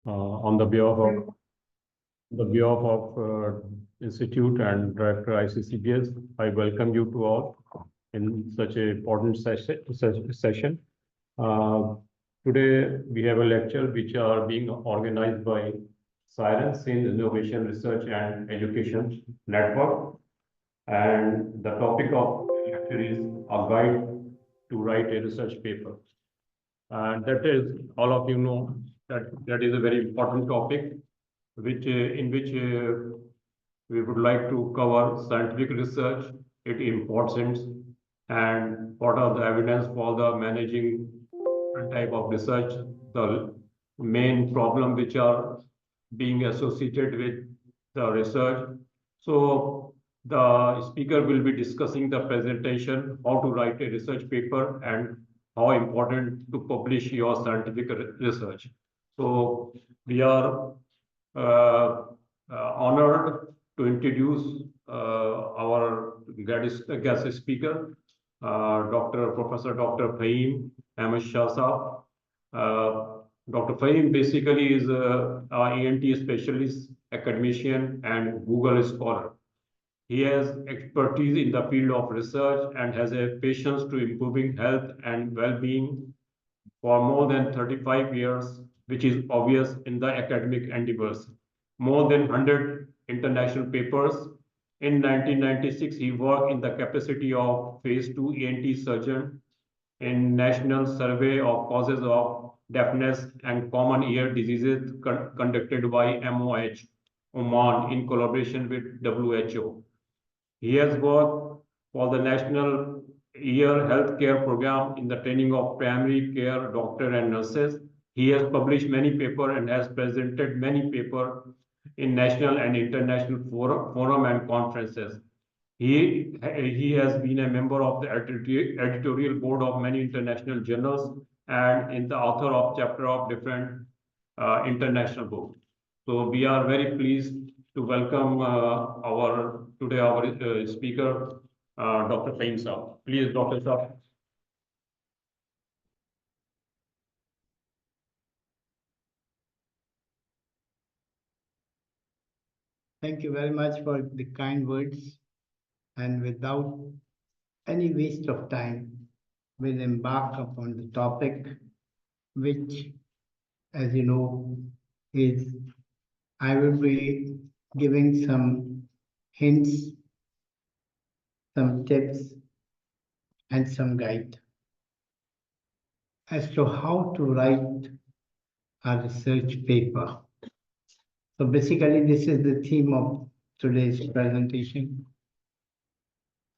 On the behalf of Institute and Director iccbs, I welcome you to all in such an important session. Uh, Today, we have a lecture which are being organized by Science in Innovation Research and Education Network. And the topic of the lecture is a guide to write a research paper. And that is, all of you know, that is a very important topic, in which we would like to cover scientific research, its importance, and what are the evidence for the managing type of research, the main problem which are being associated with the research. So the speaker will be discussing the presentation, how to write a research paper and how important to publish your scientific research. So we are honored to introduce our guest speaker, Professor Dr. Fahim Ahmed Shah. Dr. Fahim basically is a ENT specialist, academician, and Google scholar. He has expertise in the field of research and has a passion to improving health and well-being for more than 35 years, which is obvious in the academic endeavors. More than 100 international papers. In 1996, he worked in the capacity of phase 2 ENT surgeon in National Survey of Causes of Deafness and Common Ear Diseases conducted by MOH, Oman, in collaboration with WHO. He has worked for the National Ear Healthcare Program in the training of primary care doctors and nurses. He has published many papers and has presented many papers in national and international forum and conferences. He has been a member of the editorial board of many international journals and is the author of chapter of different international books. So we are very pleased to welcome our speaker, Dr. Fahim Shah. Please, Dr. Shah. Thank you very much for the kind words. And without any waste of time, we'll embark upon the topic, which, as you know, is I will be giving some hints, some tips, and some guide as to how to write a research paper. So basically, this is the theme of today's presentation.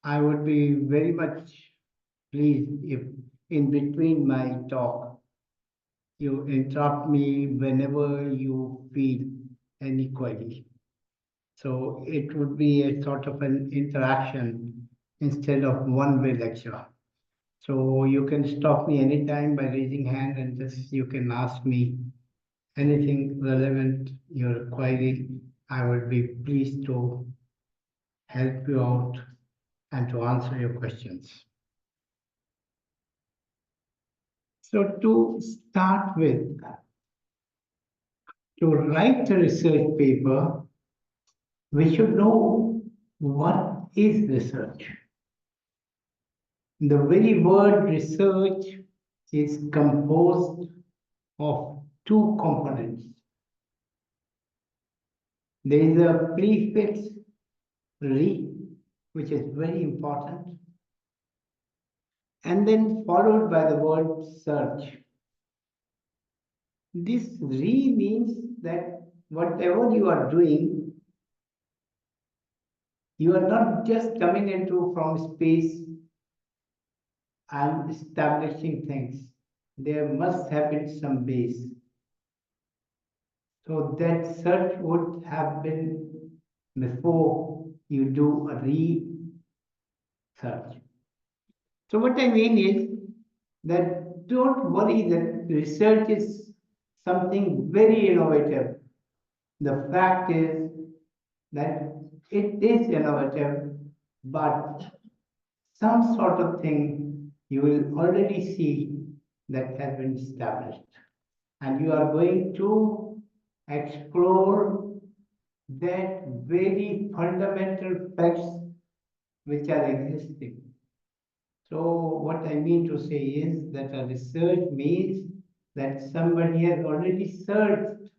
I would be very much pleased if in between my talk, you interrupt me whenever you feel any query. So it would be a sort of an interaction instead of one-way lecture. So you can stop me anytime by raising hand and just you can ask me anything relevant, your query. I would be pleased to help you out and to answer your questions. So to start with, to write a research paper, we should know what is research. The very word research is composed of two components. There is a prefix re, which is very important, and then followed by the word search. This re means that whatever you are doing, you are not just coming into from space and establishing things. There must have been some base. So that search would have been before you do a research. So what I mean is that don't worry that research is something very innovative. The fact is that it is innovative, but some sort of thing you will already see that has been established. And you are going to explore that very fundamental facts which are existing. So what I mean to say is that a research means that somebody has already searched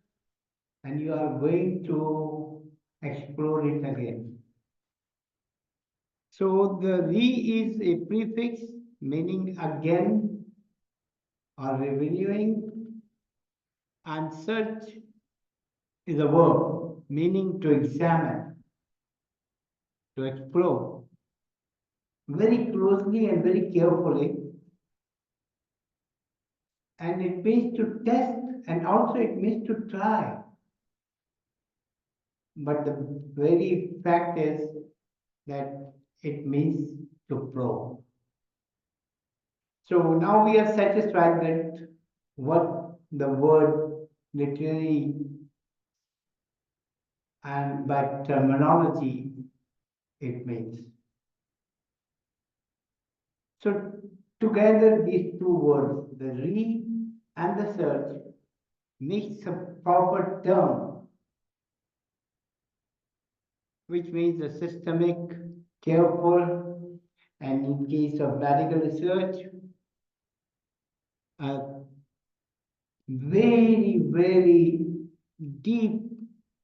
and you are going to explore it again. So the re is a prefix meaning again or reviewing, and search is a verb meaning to examine, to explore very closely and very carefully, and it means to test and also it means to try. But the very fact is that it means to probe. So now we are satisfied that what the word literary and by terminology it means. So together these two words, the re and the search, makes a proper term, which means a systemic, careful, and in case of medical research, a very deep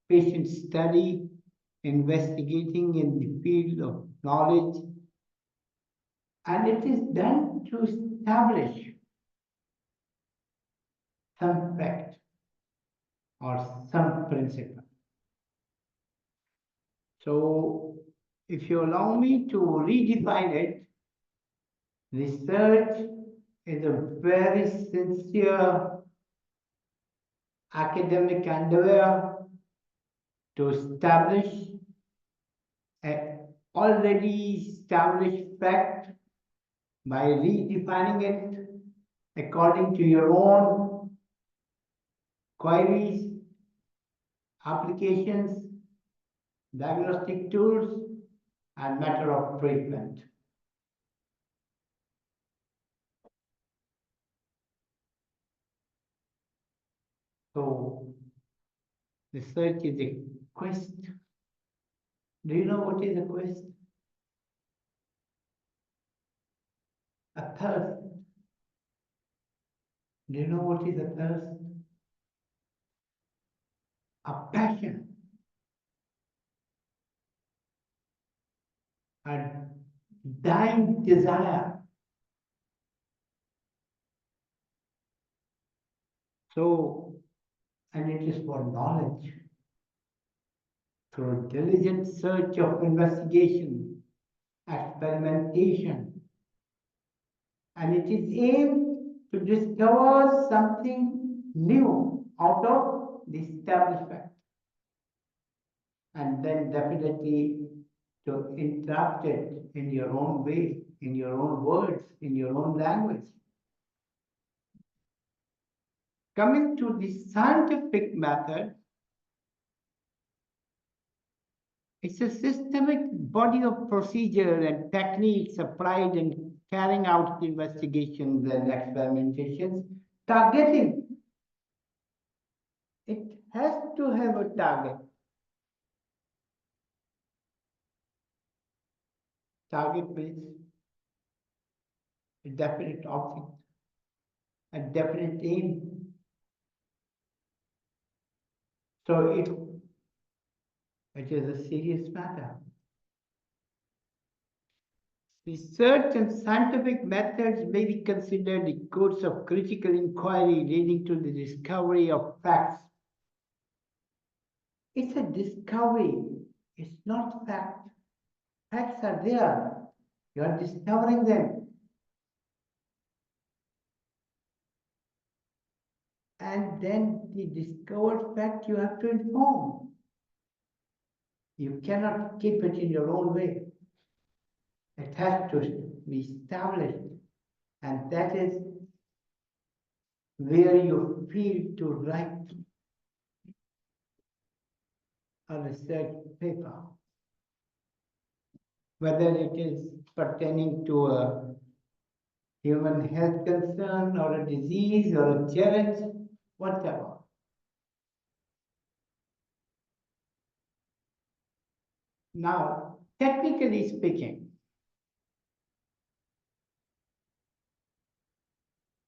patient study, investigating in the field of knowledge, and it is done to establish some fact or some principle. So, if you allow me to redefine it, research is a very sincere academic endeavor to establish an already established fact by redefining it according to your own queries, applications, diagnostic tools, and matter of treatment. So, research is a quest. Do you know what is a quest? A thirst. Do you know what is a thirst? A passion, a dying desire. So, and it is for knowledge. Through diligent search of investigation, experimentation, and it is aimed to discover something new out of the established fact, and then definitely to interpret it in your own way, in your own words, in your own language. Coming to the scientific method, it's a systemic body of procedure and techniques applied in carrying out investigations and experimentations, targeting. It has to have a target. Target means a definite object, a definite aim. So it is a serious matter. Research and scientific methods may be considered the course of critical inquiry leading to the discovery of facts. It's a discovery, it's not fact. Facts are there, you are discovering them. And then the discovered fact you have to inform. You cannot keep it in your own way. It has to be established. And that is where you feel to write a research paper. Whether it is pertaining to a human health concern or a disease or a challenge, whatever. Now, technically speaking,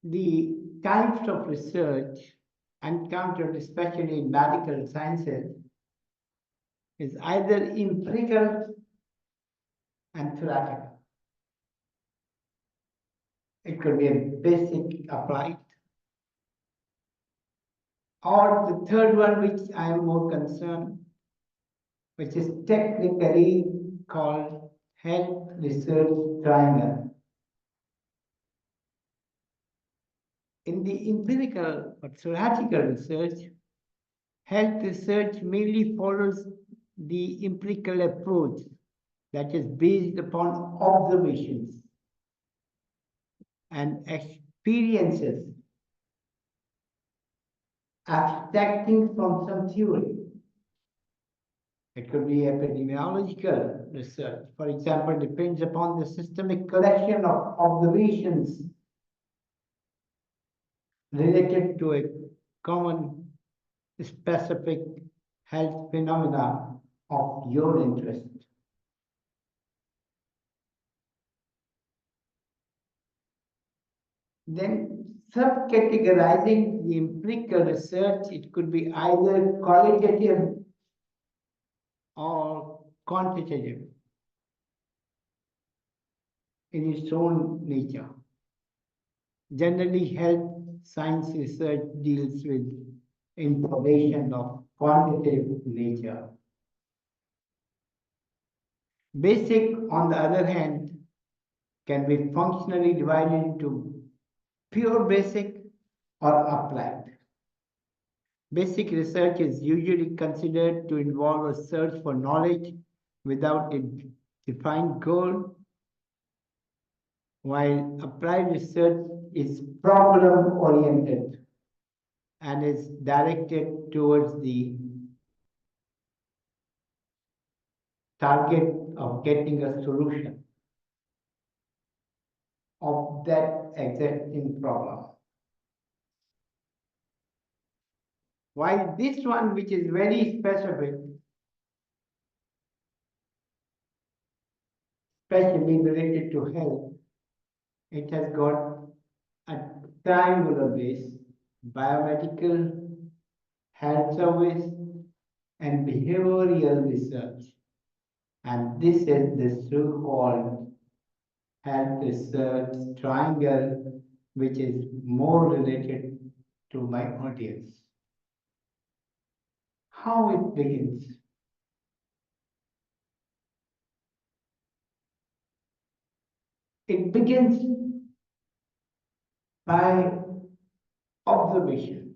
the types of research encountered, especially in medical sciences, is either empirical and theoretical. It could be a basic applied. Or the third one, which I am more concerned, which is technically called health research triangle. In the empirical or theoretical research, health research mainly follows the empirical approach that is based upon observations and experiences, abstracting from some theory. It could be epidemiological research, for example, depends upon the systemic collection of observations related to a common specific health phenomena of your interest. Then subcategorizing the empirical research, it could be either qualitative or quantitative in its own nature. Generally, health science research deals with information of quantitative nature. Basic, on the other hand, can be functionally divided into pure basic or applied. Basic research is usually considered to involve a search for knowledge without a defined goal, while applied research is problem-oriented and is directed towards the target of getting a solution of that existing problem. While this one, which is very specific, especially related to health, it has got a triangular base: biomedical, health service, and behavioral research. And this is the so-called health research triangle, which is more related to my audience. How it begins? It begins by observation.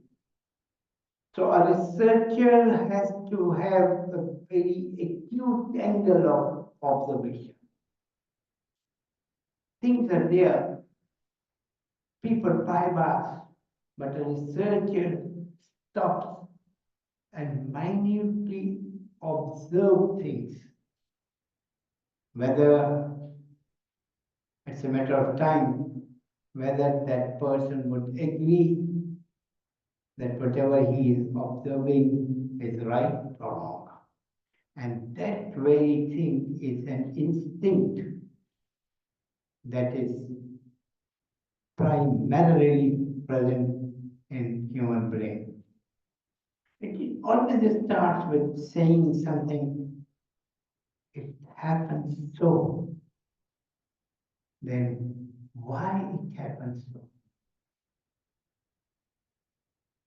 So a researcher has to have a very acute angle of observation. Things are there, people buy baths, but a researcher stops and minutely observe things, whether it's a matter of time, whether that person would agree that whatever he is observing is right or wrong. And that very thing is an instinct that is primarily present in human brain. It always starts with saying something, it happens so, then why it happens so?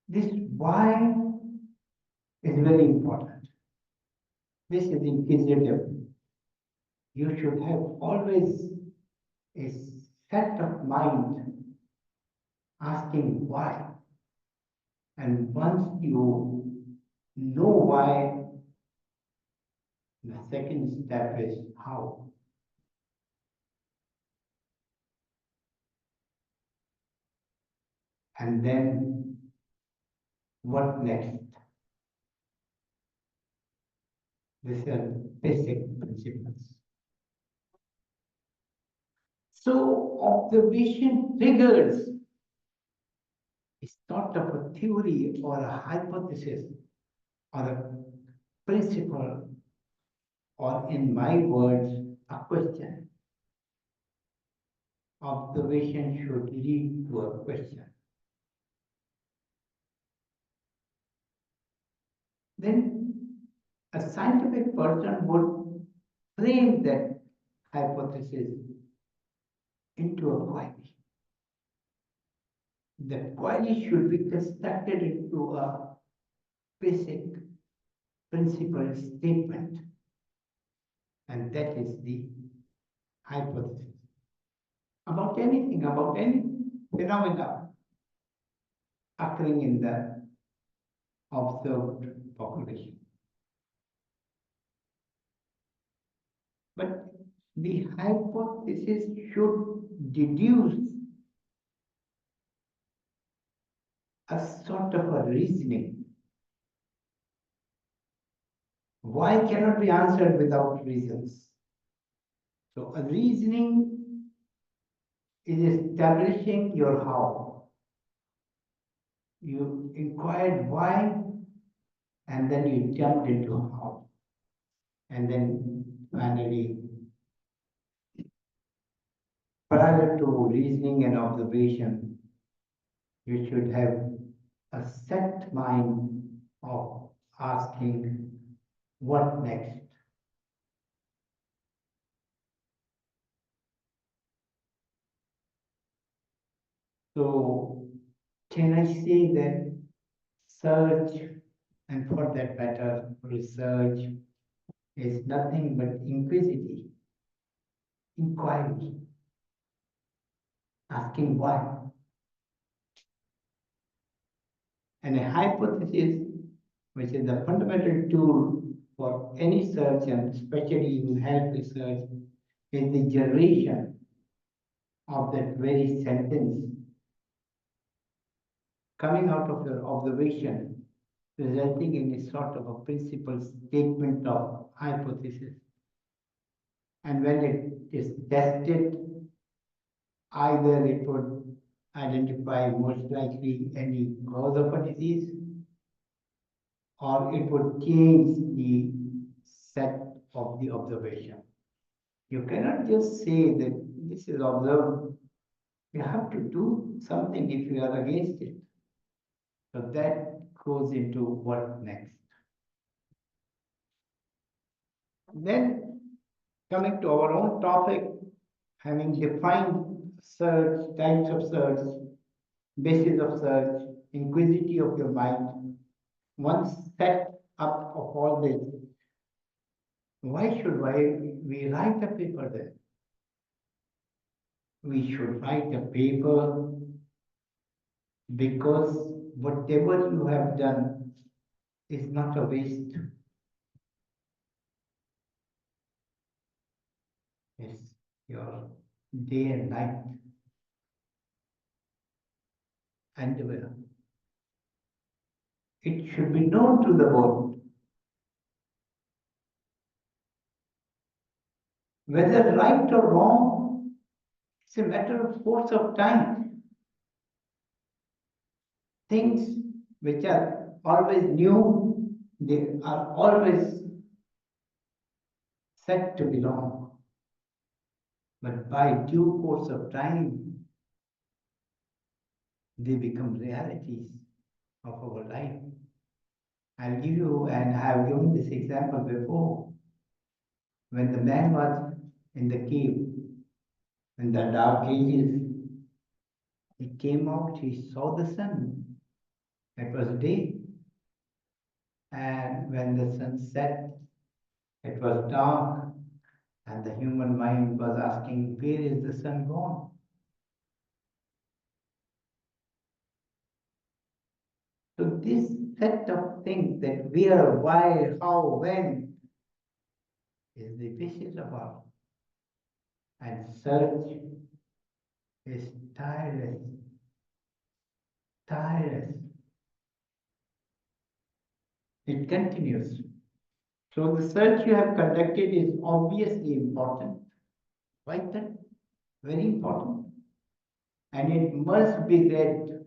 This why is very important. This is inquisitive. You should have always a set of mind asking why. And once you know why, the second step is how. And then what next? These are basic principles. So observation triggers is not of a theory or a hypothesis or a principle or in my words, a question. Observation should lead to a question. Then a scientific person would frame that hypothesis into a query. The query should be constructed into a basic principle statement, and that is the hypothesis about anything, about any phenomena occurring in the observed population. But the hypothesis should deduce a sort of a reasoning. Why cannot be answered without reasons? So a reasoning is establishing your how. You inquired why, and then you jumped into how. And then finally, prior to reasoning and observation, you should have a set mind of asking, what next? So, can I say that search, and for that matter, research, is nothing but inquiry, asking why? And a hypothesis, which is the fundamental tool for any search and especially in health research, is the generation of that very sentence coming out of your observation, resulting in a sort of a principal statement of hypothesis. And when it is tested, either it would identify most likely any cause of a disease, or it would change the set of the observation. You cannot just say that this is observed. You have to do something if you are against it. So that goes into what next. Then coming to our own topic, having defined search, types of search, basis of search, inquisitivity of your mind, once set up of all this, why should we write a paper then? We should write a paper because whatever you have done is not a waste. It's your day and night endeavor. It should be known to the world. Whether right or wrong, it's a matter of course of time. Things which are always new, they are always said to be wrong. But by due course of time, they become realities of our life. I'll give you, and I have given this example before. When the man was in the cave, in the dark ages, he came out, he saw the sun. It was day. And when the sun set, it was dark, and the human mind was asking, where is the sun gone? So this set of things, that where, why, how, when, is the basis of our. And search is tireless, tireless. It continues. So the search you have conducted is obviously important, vital, very important. And it must be read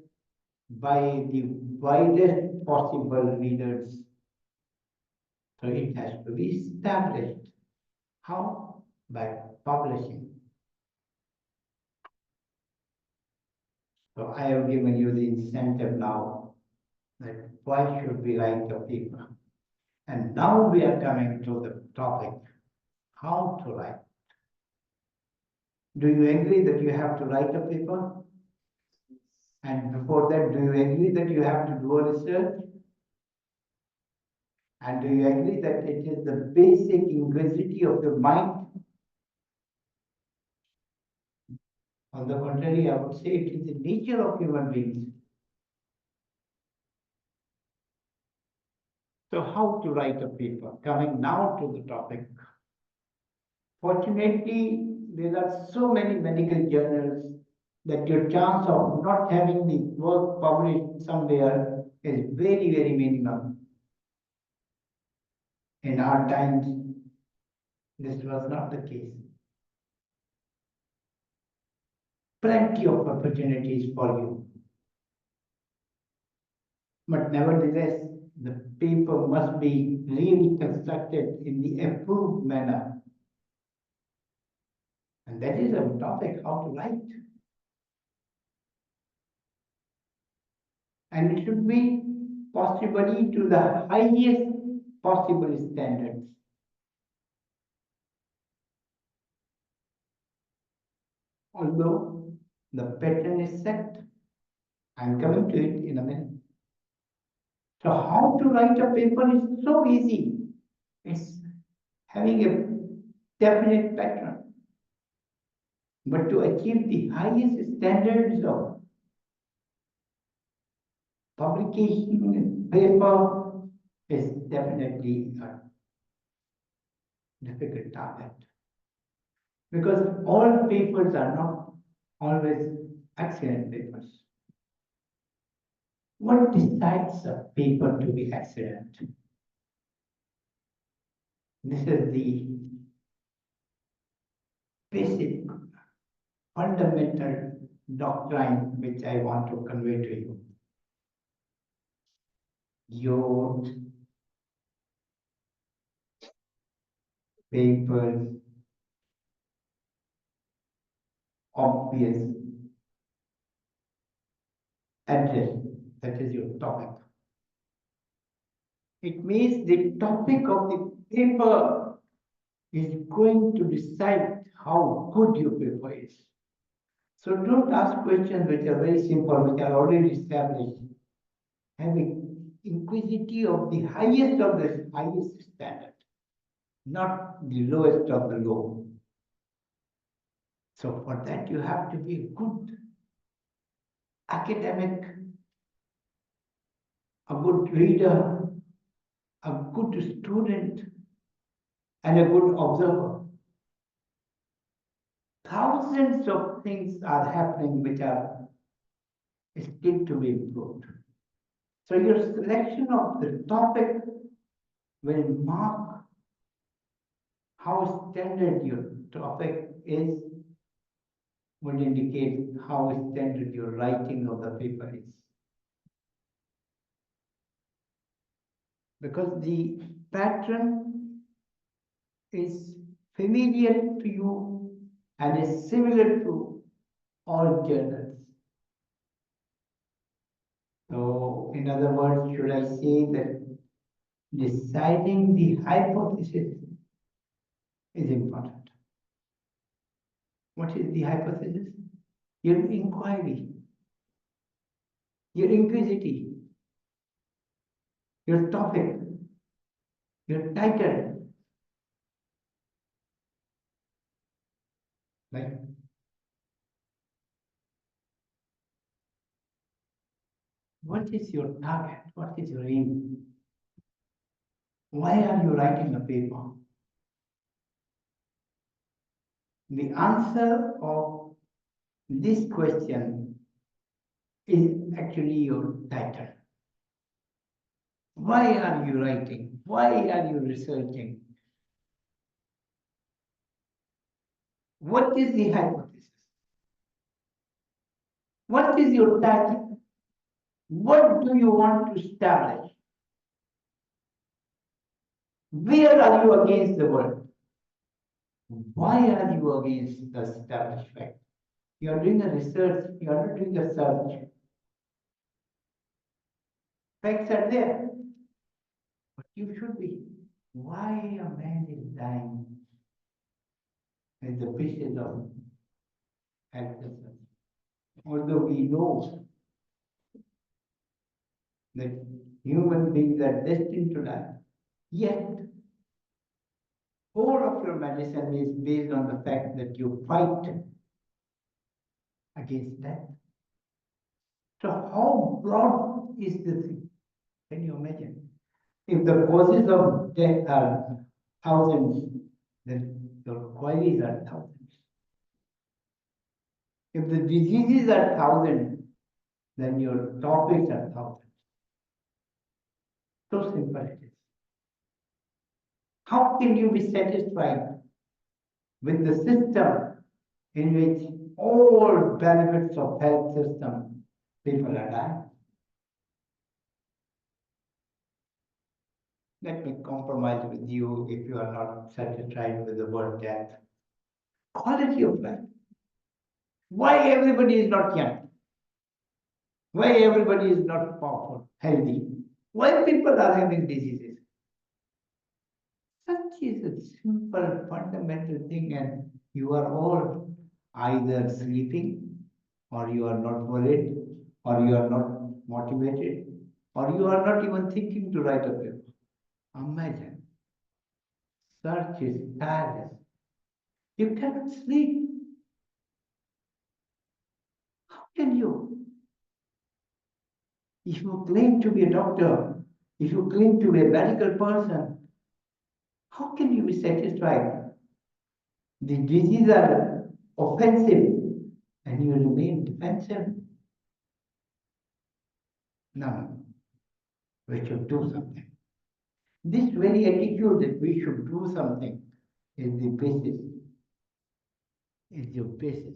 by the widest possible readers. So it has to be established. How? By publishing. So I have given you the incentive now that why should we write a paper? And now we are coming to the topic, how to write. Do you agree that you have to write a paper? And before that, do you agree that you have to do a research? And do you agree that it is the basic inquisitivity of the mind? On the contrary, I would say it is the nature of human beings. So how to write a paper? Coming now to the topic. Fortunately, there are so many medical journals that your chance of not having the work published somewhere is very, very minimum. In our times, this was not the case. Plenty of opportunities for you. But nevertheless, the paper must be really constructed in the approved manner. And that is our topic, how to write. And it should be possibly to the highest possible standards. Although the pattern is set, I'm coming to it in a minute. So how to write a paper is so easy. It's having a definite pattern. But to achieve the highest standards of publication in paper is definitely a difficult target. Because all papers are not always excellent papers. What decides a paper to be excellent? This is the basic, fundamental doctrine which I want to convey to you. Your paper's obvious address, that is your topic. It means the topic of the paper is going to decide how good your paper is. So don't ask questions which are very simple, which are already established. Having inquisitive of the highest standard, not the lowest of the low. So for that you have to be a good academic, a good reader, a good student, and a good observer. Thousands of things are happening which are still to be improved. So your selection of the topic will mark how standard your topic is, would indicate how standard your writing of the paper is. Because the pattern is familiar to you and is similar to all journals. So, in other words, should I say that deciding the hypothesis is important? What is the hypothesis? Your inquiry, your inquisitivity, your topic, your title. Right? What is your target? What is your aim? Why are you writing a paper? The answer of this question is actually your title. Why are you writing? Why are you researching? What is the hypothesis? What is your title? What do you want to establish? Where are you against the world? Why are you against the established fact? You are doing a research, you are not doing a search. Facts are there, but you should be. Why a man is dying is the basis of helplessness. Although we know that human beings are destined to die, yet whole of your medicine is based on the fact that you fight against death. So how broad is this thing? Can you imagine? If the causes of death are thousands, then your queries are thousands. If the diseases are thousands, then your topics are thousands. So simple it is. How can you be satisfied with the system in which all benefits of health system people are dying? Let me compromise with you if you are not satisfied with the word death. Quality of life. Why everybody is not young? Why everybody is not powerful, healthy? Why people are having diseases? Such is a simple, fundamental thing, and you are all either sleeping, or you are not worried, or you are not motivated, or you are not even thinking to write a paper. Imagine. Search is tireless. You cannot sleep. How can you? If you claim to be a doctor, if you claim to be a medical person, how can you be satisfied? The diseases are offensive and you remain defensive. No, we should do something. This very attitude that we should do something is the basis, is your basis.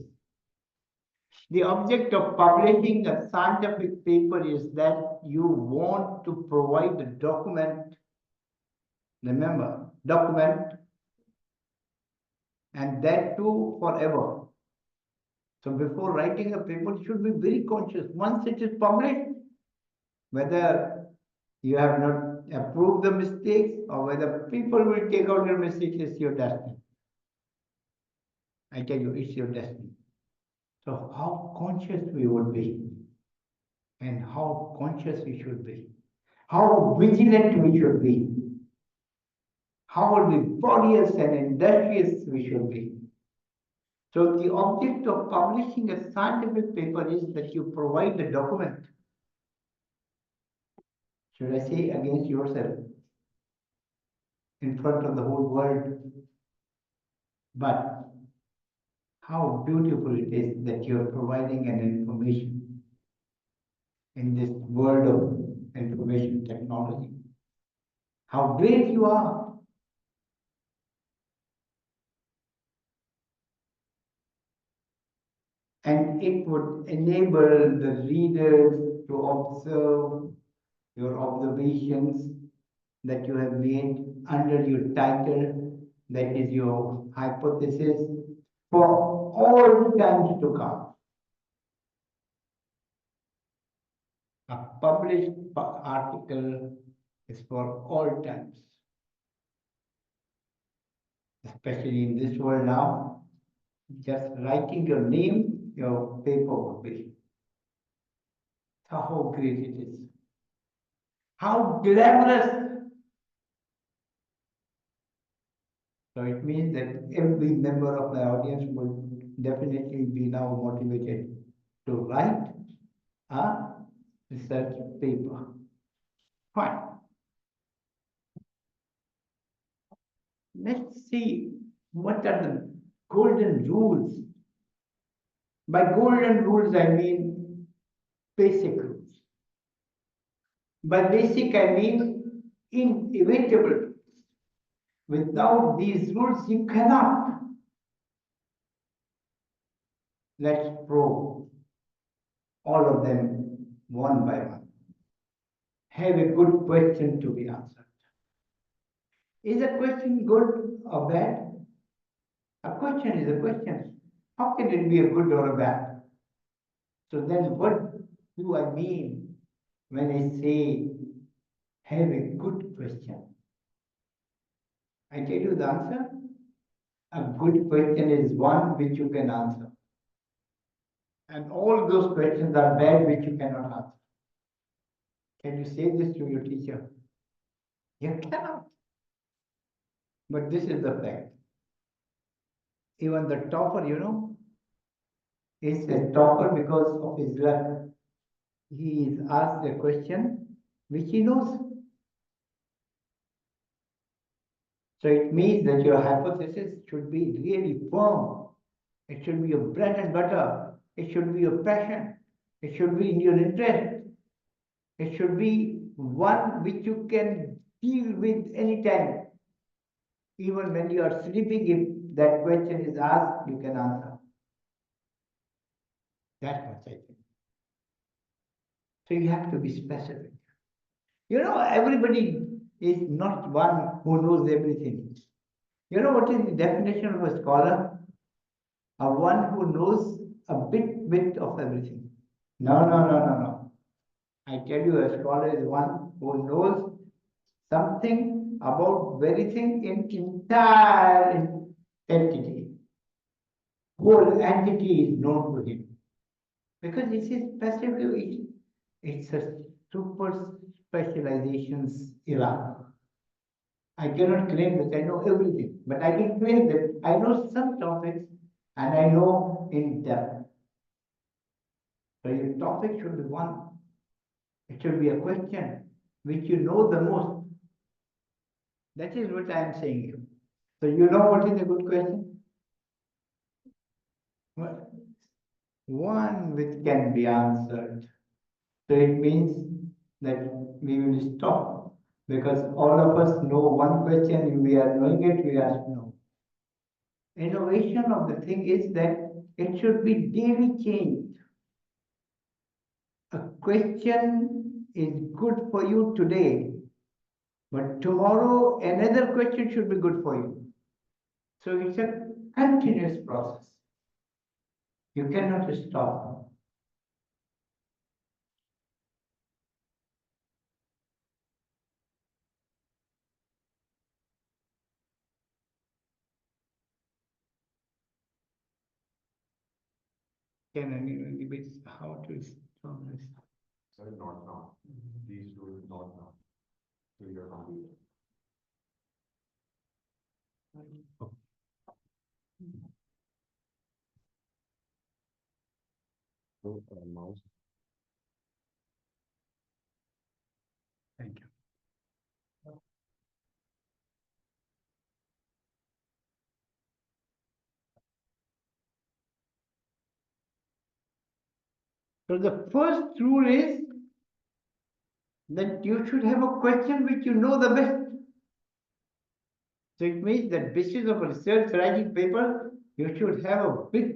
The object of publishing a scientific paper is that you want to provide a document. Remember, document, and that too forever. So before writing a paper, you should be very conscious. Once it is published, whether you have not approved the mistakes or whether people will take out your mistakes, is your destiny. I tell you, it's your destiny. So how conscious we would be, and how conscious we should be, how vigilant we should be, how laborious and industrious we should be. So the object of publishing a scientific paper is that you provide a document. Should I say against yourself, in front of the whole world? But how beautiful it is that you are providing an information in this world of information technology. How great you are. And it would enable the readers to observe your observations that you have made under your title, that is your hypothesis, for all times to come. A published article is for all times, especially in this world now. Just writing your name, your paper would be. So how great it is. How glamorous. So it means that every member of my audience will definitely be now motivated to write a research paper. Fine. Let's see what are the golden rules. By golden rules, I mean basic rules. By basic, I mean inevitable. Without these rules, you cannot. Let's probe all of them one by one. Have a good question to be answered. Is a question good or bad? A question is a question. How can it be a good or a bad? So then what do I mean when I say have a good question? I tell you the answer. A good question is one which you can answer. And all those questions are bad which you cannot answer. Can you say this to your teacher? You cannot. But this is the fact. Even the topper, is a topper because of his luck. He is asked a question which he knows. So it means that your hypothesis should be really firm. It should be your bread and butter. It should be your passion. It should be in your interest. It should be one which you can deal with anytime. Even when you are sleeping, if that question is asked, you can answer. That much, I think. So you have to be specific. Everybody is not one who knows everything. You know what is the definition of a scholar? A one who knows a bit of everything. No, no, no, no, no. I tell you, a scholar is one who knows something about very thing in entire entity. Whole entity is known to him. Because this is specifically, it's a super specializations era. I cannot claim that I know everything, but I can claim that I know some topics and I know in depth. So your topic should be one. It should be a question which you know the most. That is what I am saying you. So you know what is a good question? Well, one which can be answered. So it means that we will stop because all of us know one question. If we are knowing it, we ask no. Innovation of the thing is that it should be daily changed. A question is good for you today, but tomorrow another question should be good for you. So it's a continuous process. You cannot stop. Can anyone debate how to stop this? Sir, not now. Please do it not now. So you're complete. So, mouse. Thank you. So the first rule is that you should have a question which you know the best. So it means that basis of a research writing paper, you should have a big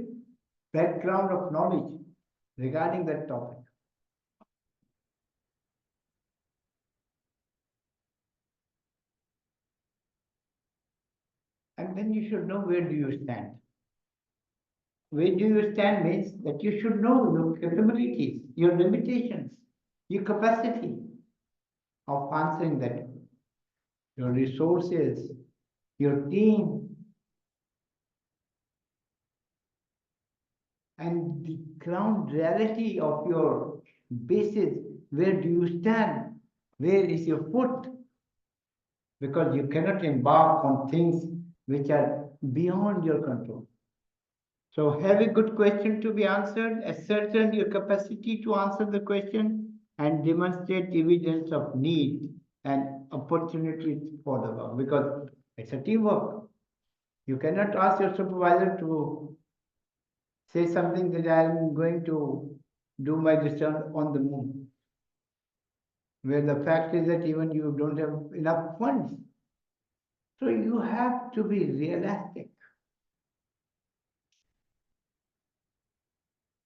background of knowledge regarding that topic. And then you should know where do you stand. Where do you stand means that you should know your capabilities, your limitations, your capacity of answering that, your resources, your team, and the ground reality of your basis. Where do you stand? Where is your foot? Because you cannot embark on things which are beyond your control. So have a good question to be answered, ascertain your capacity to answer the question, and demonstrate evidence of need and opportunities for the work, because it's a teamwork. You cannot ask your supervisor to say something that I am going to do my research on the moon, where the fact is that even you don't have enough funds. So you have to be realistic.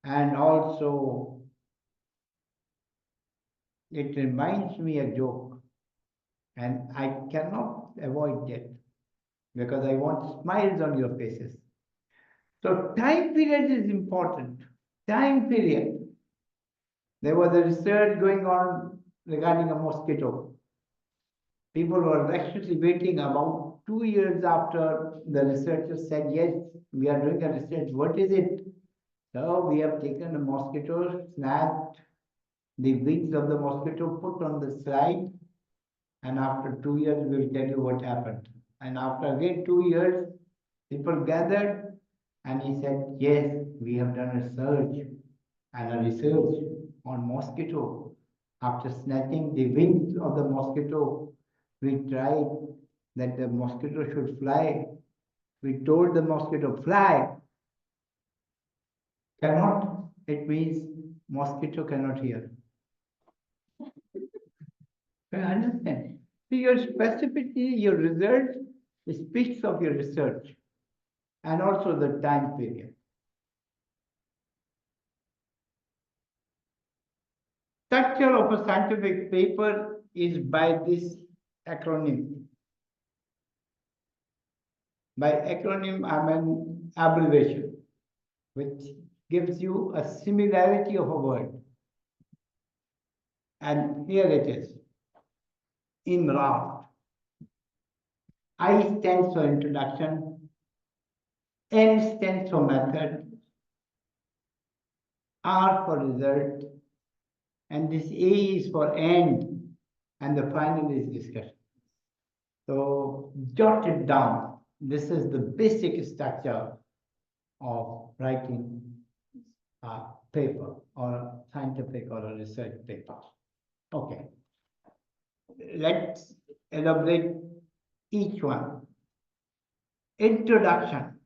And also, it reminds me a joke, and I cannot avoid that because I want smiles on your faces. So time period is important. Time period. There was a research going on regarding a mosquito. People were actually waiting about 2 years after the researchers said, yes, we are doing a research. What is it? So we have taken a mosquito, snapped the wings of the mosquito, put on the slide, and after 2 years, we'll tell you what happened. And after again 2 years, people gathered, and he said, yes, we have done a search and a research on mosquito. After snatching the wings of the mosquito, we tried that the mosquito should fly. We told the mosquito, fly. Cannot, it means mosquito cannot hear. You understand? So your specificity, your result speaks of your research and also the time period. Structure of a scientific paper is by this acronym. By acronym, I mean abbreviation, which gives you a similarity of a word. And here it is, in raft. I stands for introduction, N stands for method, R for result, and this A is for end, and the final is discussion. So jot it down. This is the basic structure of writing a paper or a scientific or a research paper. Okay. Let's elaborate each one. Introduction.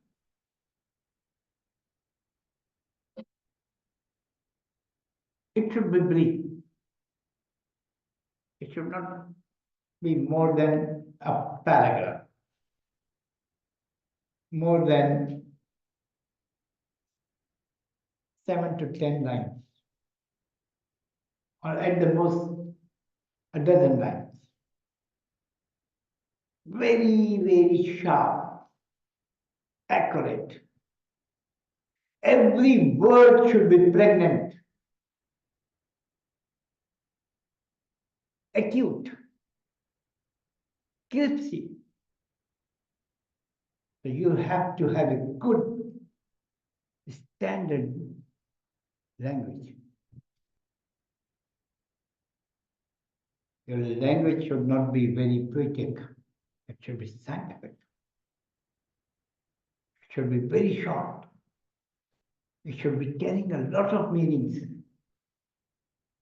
It should be brief. It should not be more than a paragraph, more than 7 to 10 lines, or at the most a dozen lines. Very, very sharp, accurate. Every word should be pregnant, acute, crispy. So you have to have a good standard language. Your language should not be very poetic. It should be scientific. It should be very short. It should be carrying a lot of meanings.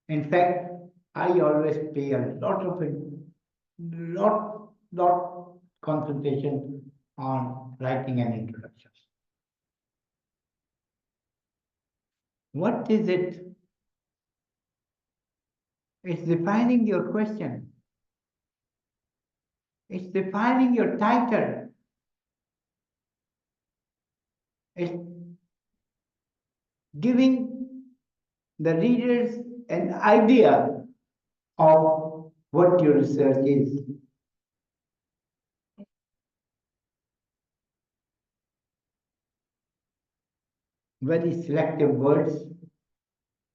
In fact, I always pay a lot concentration on writing an introduction. What is it? It's defining your question. It's defining your title. It's giving the readers an idea of what your research is. Very selective words,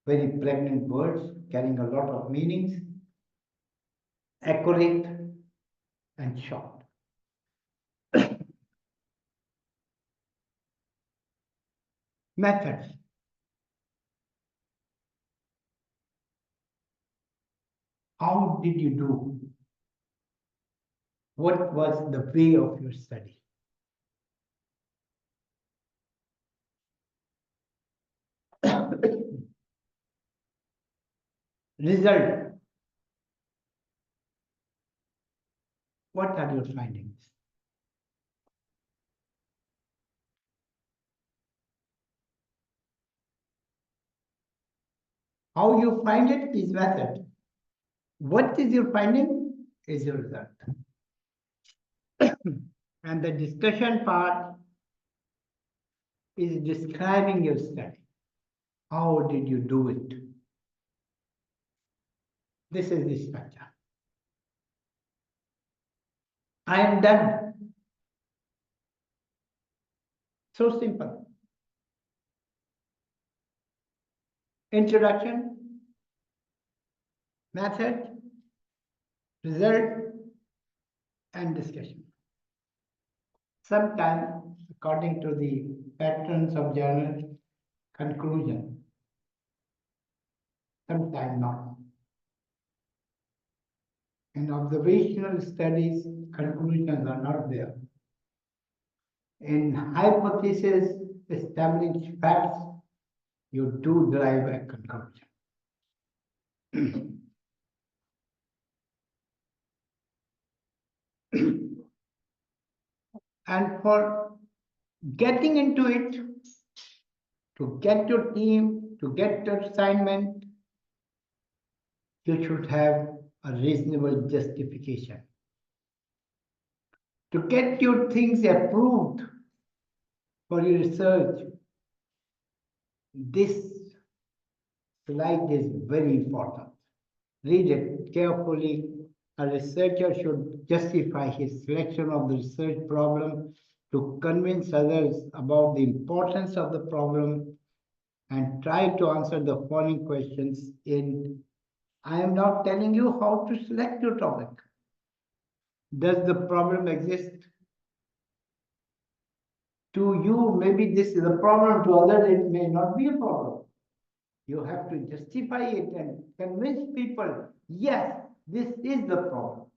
very pregnant words, carrying a lot of meanings, accurate and short. Methods. How did you do? What was the way of your study? Result. What are your findings? How you find it is method. What is your finding is your result. And the discussion part is describing your study. How did you do it? This is the structure. I am done. So simple. introduction, method, result, and discussion. Sometimes, according to the patterns of journal, conclusion, sometimes not. In observational studies, conclusions are not there. In hypothesis established facts, you do derive a conclusion. And for getting into it, to get your team, to get your assignment, you should have a reasonable justification. To get your things approved for your research, this slide is very important. Read it carefully. A researcher should justify his selection of the research problem to convince others about the importance of the problem and try to answer the following questions I am not telling you how to select your topic. Does the problem exist? To you, maybe this is a problem, to others it may not be a problem. You have to justify it and convince people, yes, this is the problem.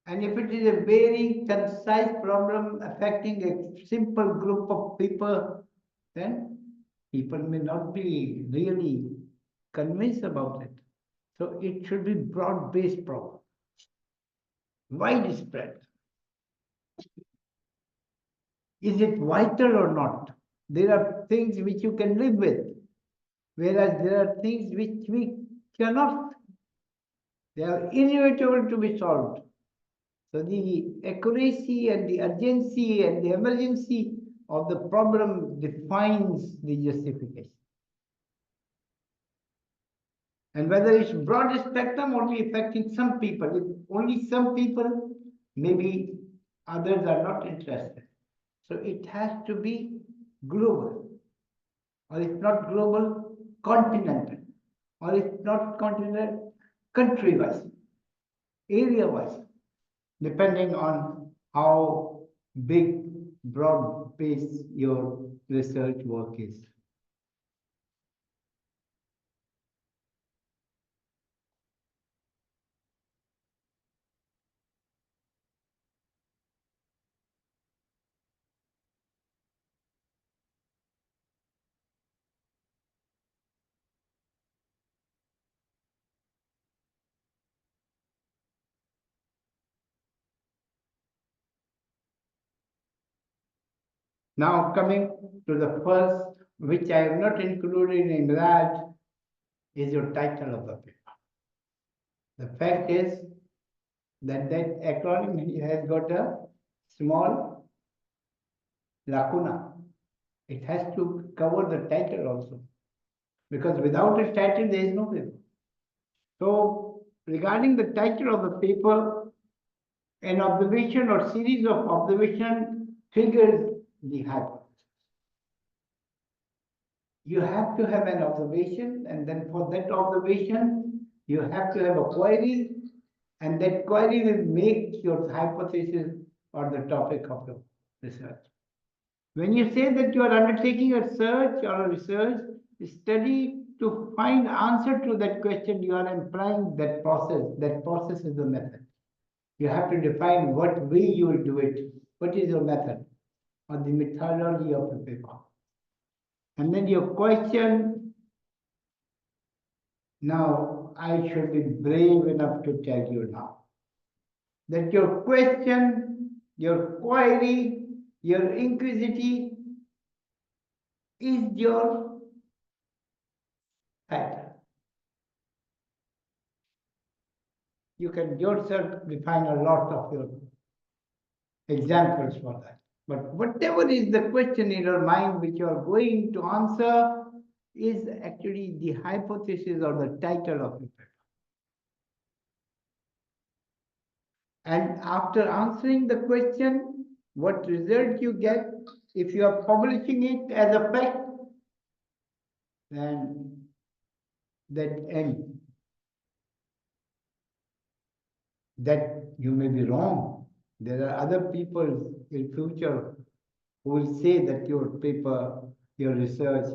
And if it is a very concise problem affecting a simple group of people, then people may not be really convinced about it. So it should be broad-based problem, widespread. Is it vital or not? There are things which you can live with, whereas there are things which we cannot. They are inevitable to be solved. So the accuracy and the urgency and the emergency of the problem defines the justification. And whether it's broad spectrum only affecting some people, if only some people, maybe others are not interested. So it has to be global, or if not global, continental, or if not continental, country-wise, area-wise, depending on how big, broad-based your research work is. Now coming to the first, which I have not included in that, is your title of the paper. The fact is that that acronym has got a small lacuna. It has to cover the title also, because without a title there is no paper. So regarding the title of the paper, an observation or series of observation triggers the hypothesis. You have to have an observation, and then for that observation, you have to have a query, and that query will make your hypothesis or the topic of your research. When you say that you are undertaking a search or a research study to find answer to that question, you are implying that process. That process is the method. You have to define what way you will do it. What is your method or the methodology of the paper? And then your question, now I should be brave enough to tell you now that your question, your query, your inquisitive is your pattern. You can yourself define a lot of your examples for that. But whatever is the question in your mind which you are going to answer is actually the hypothesis or the title of the paper. And after answering the question, what result you get, if you are publishing it as a fact, then that end, that you may be wrong. There are other people in future who will say that your paper, your research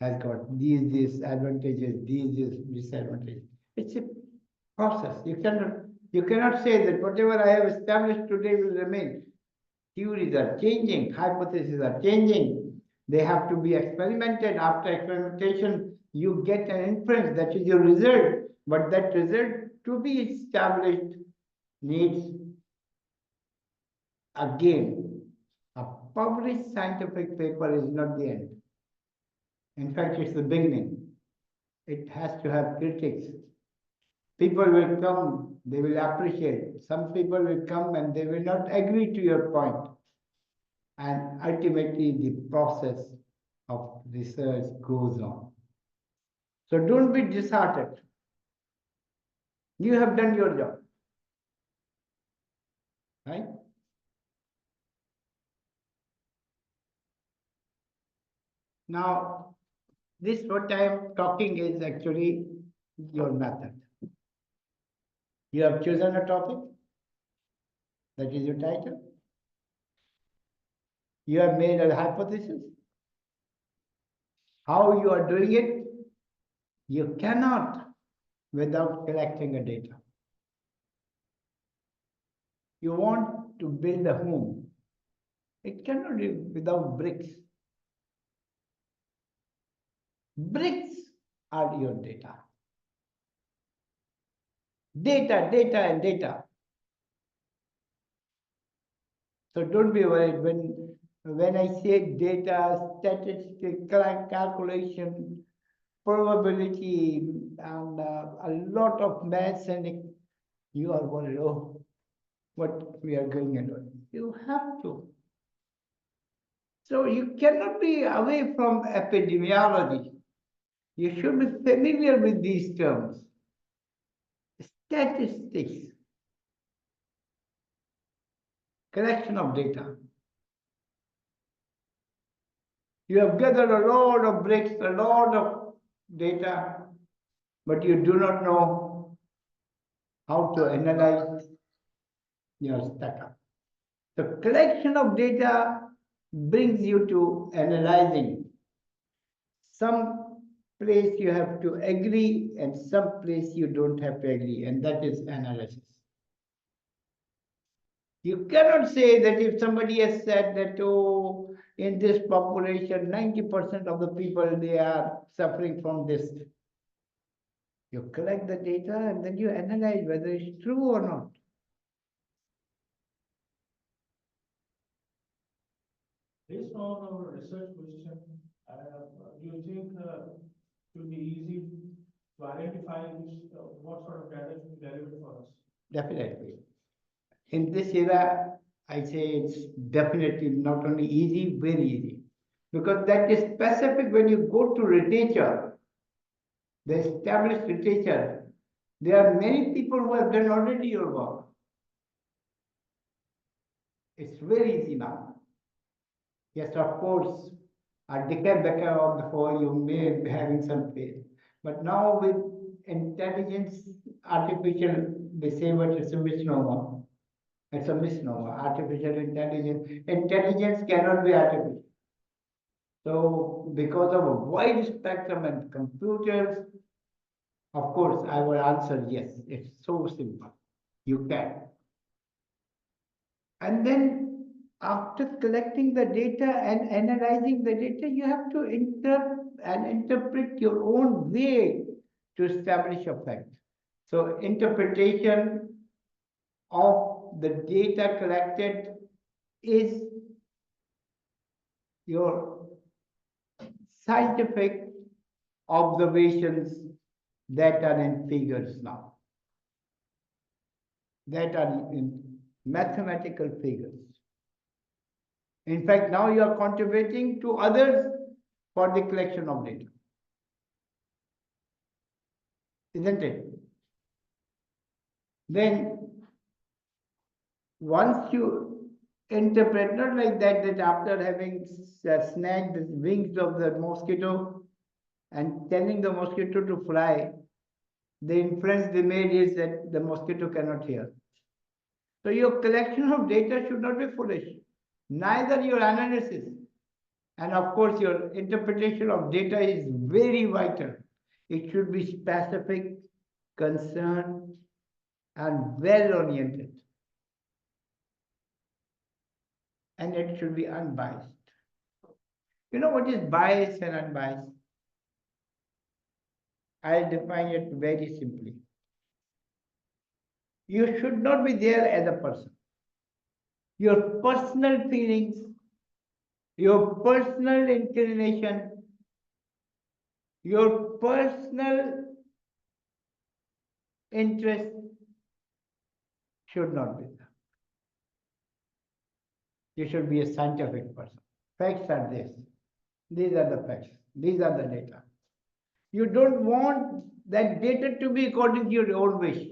has got these advantages, these disadvantages. It's a process. You cannot say that whatever I have established today will remain. Theories are changing, hypotheses are changing. They have to be experimented. After experimentation, you get an inference, that is your result. But that result to be established needs, again, a published scientific paper is not the end. In fact, it's the beginning. It has to have critics. People will come, they will appreciate. Some people will come and they will not agree to your point. And ultimately, the process of research goes on. So don't be disheartened. You have done your job. Right? Now, this what I am talking is actually your method. You have chosen a topic. That is your title. You have made a hypothesis. How you are doing it, you cannot without collecting a data. You want to build a home. It cannot be without bricks. Bricks are your data. Data, data, and data. So don't be worried when I say data, statistical calculation, probability, and a lot of maths, and you are worried, oh, what we are going and doing. You have to. So you cannot be away from epidemiology. You should be familiar with these terms. Statistics, collection of data. You have gathered a lot of bricks, a lot of data, but you do not know how to analyze your data. The collection of data brings you to analyzing. Some place you have to agree and some place you don't have to agree, and that is analysis. You cannot say that if somebody has said that, oh, in this population, 90% of the people, they are suffering from this. You collect the data and then you analyze whether it's true or not. Based on our research question, do you think it will be easy to identify what sort of data should be relevant for us? Definitely. In this era, I say it's definitely not only easy, very easy. Because that is specific when you go to literature, the established literature, there are many people who have done already your work. It's very easy now. Yes, of course, a decade back or before you may be having some faith. But now with intelligence, artificial, they say what it's a misnomer. It's a misnomer. Artificial intelligence. Intelligence cannot be artificial. So because of a wide spectrum and computers, of course, I will answer yes. It's so simple. You can. And then after collecting the data and analyzing the data, you have to interpret your own way to establish a fact. So interpretation of the data collected is your scientific observations that are in figures now, that are in mathematical figures. In fact, now you are contributing to others for the collection of data. Isn't it? Then, once you interpret, not like that, that after having snagged the wings of the mosquito, and telling the mosquito to fly, the inference they made is that the mosquito cannot hear. So your collection of data should not be foolish, neither your analysis. And of course, your interpretation of data is very vital. It should be specific, concerned, and well-oriented. And it should be unbiased. You know what is bias and unbiased? I'll define it very simply. You should not be there as a person. Your personal feelings, your personal inclination, your personal interest should not be there. You should be a scientific person. Facts are this. These are the facts. These are the data. You don't want that data to be according to your own wish.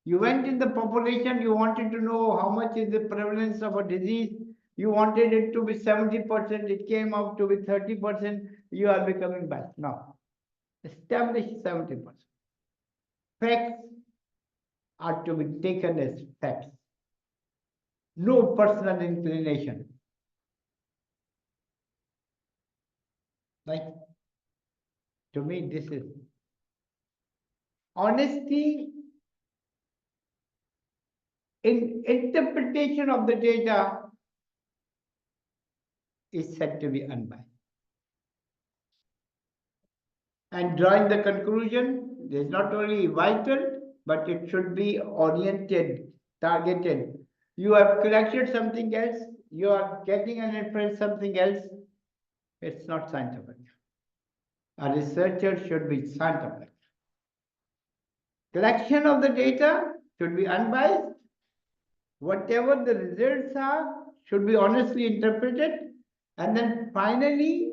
You went in the population, you wanted to know how much is the prevalence of a disease. You wanted it to be 70%, it came out to be 30%, you are becoming biased. Now, establish 70%. Facts are to be taken as facts. No personal inclination. Like, to me, this is honesty in interpretation of the data is said to be unbiased. And drawing the conclusion is not only vital, but it should be oriented, targeted. You have collected something else, you are getting an inference something else, it's not scientific. A researcher should be scientific. Collection of the data should be unbiased. Whatever the results are should be honestly interpreted. And then finally,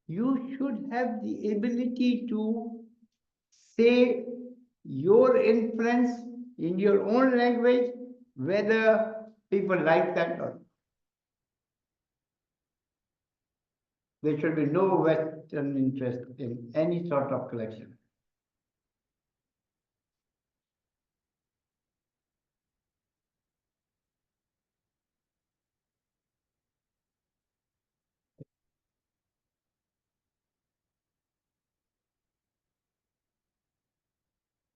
you should have the ability to say your inference in your own language, whether people like that or not. There should be no Western interest in any sort of collection.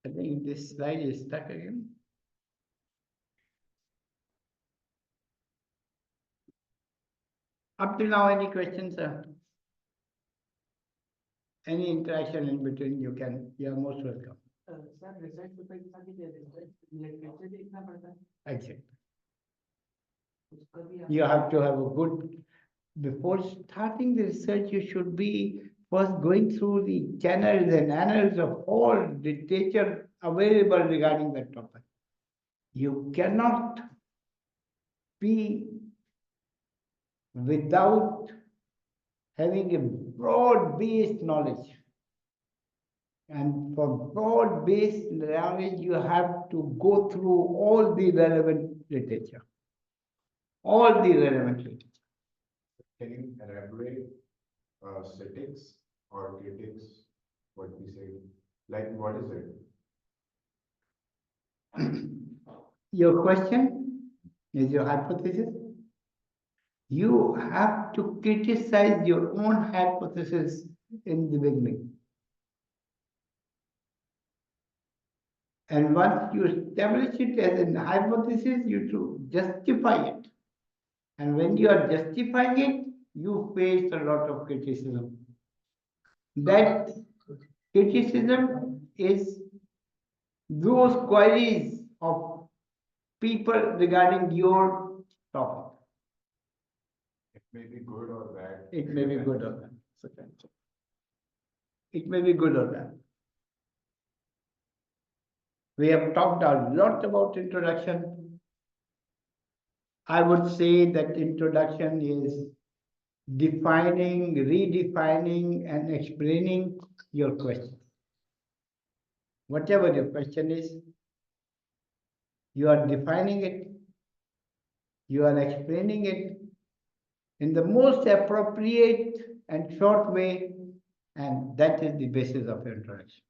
I think this slide is stuck again. Up till now, any questions? Any interaction in between, you are most welcome. Sir research paper के साथ ही literature देखना पड़ता है Exactly. उसका भी You have to have a good, before starting the research, you should be first going through the channels and annals of all literature available regarding that topic. You cannot be without having a broad-based knowledge. And for broad-based knowledge, you have to go through all the relevant literature. All the relevant literature. Can you elaborate statics or critics, what we say? Like, what is it? Your question is your hypothesis. You have to criticize your own hypothesis in the beginning. And once you establish it as a hypothesis, you should justify it. And when you are justifying it, you face a lot of criticism. That criticism is those queries of people regarding your topic. It may be good or bad. It may be good or bad. It may be good or bad. We have talked a lot about introduction. I would say that introduction is defining, redefining, and explaining your question. Whatever your question is, you are defining it, you are explaining it in the most appropriate and short way And that is the basis of your introduction.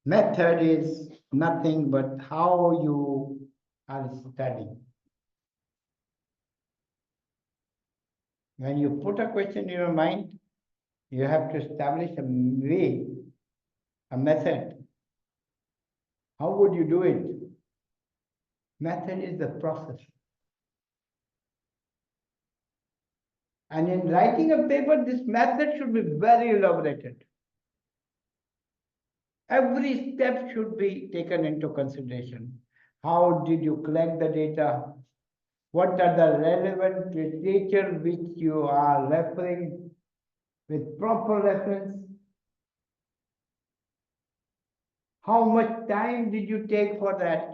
Method is nothing but how you are studying. When you put a question in your mind, you have to establish a way, a method. How would you do it? Method is the process. And in writing a paper, this method should be very elaborated. Every step should be taken into consideration. How did you collect the data? What are the relevant literature which you are referring with proper reference? How much time did you take for that?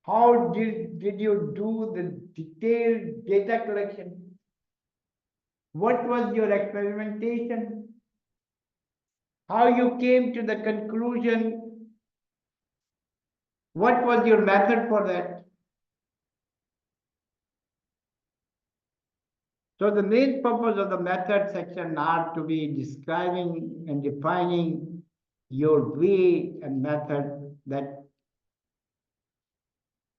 How did you do the detailed data collection? What was your experimentation? How you came to the conclusion? What was your method for that? So the main purpose of the method section are to be describing and defining your way and method that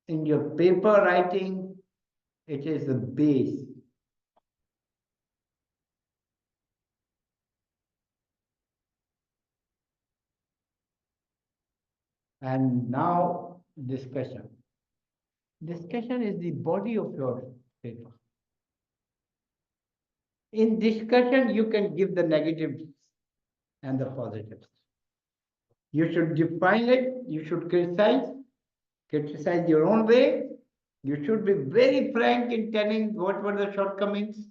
in your paper writing, it is the base. And now discussion. Discussion is the body of your paper. In discussion, you can give the negatives and the positives. You should define it, you should criticize your own way. You should be very frank in telling what were the shortcomings,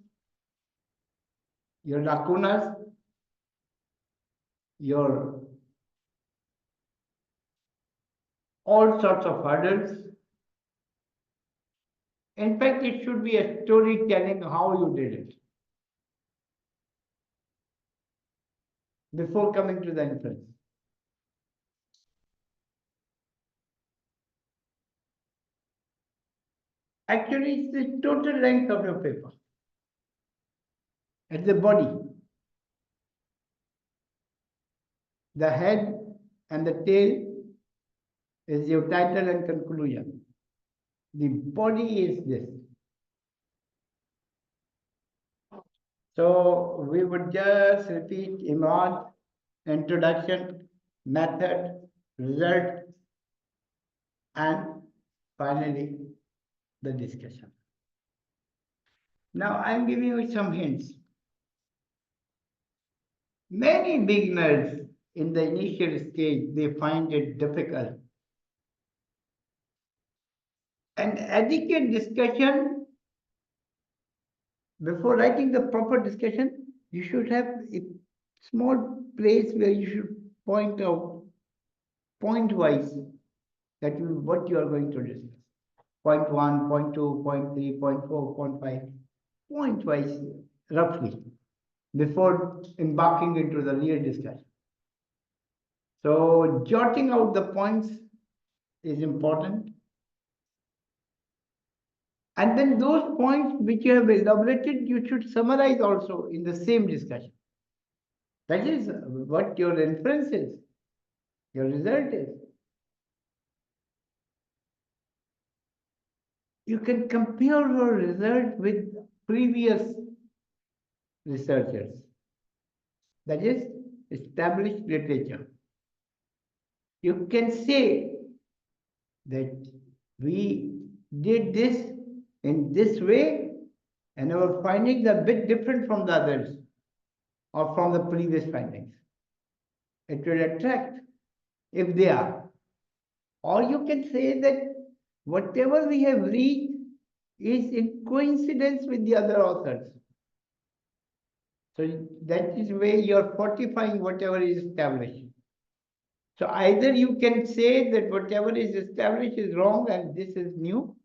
your lacunas, your all sorts of hurdles. In fact, it should be a storytelling how you did it before coming to the inference. Actually, it's the total length of your paper. It's the body. The head and the tail is your title and conclusion. The body is this. So we would just repeat Imran, introduction, method, result, and finally the discussion. Now I'm giving you some hints. Many beginners in the initial stage, they find it difficult. An adequate discussion, before writing the proper discussion, you should have a small place where you should point out point-wise that what you are going to discuss. Point 1, point 2, point 3, point 4, point 5, point-wise, roughly, before embarking into the real discussion. So jotting out the points is important. And then those points which you have elaborated, you should summarize also in the same discussion. That is what your inference is, your result is. You can compare your result with previous researchers. That is established literature. You can say that we did this in this way and our findings are a bit different from the others or from the previous findings. It will attract if they are. Or you can say that whatever we have read is in coincidence with the other authors. So that is where you are fortifying whatever is established. So either you can say that whatever is established is wrong and this is new,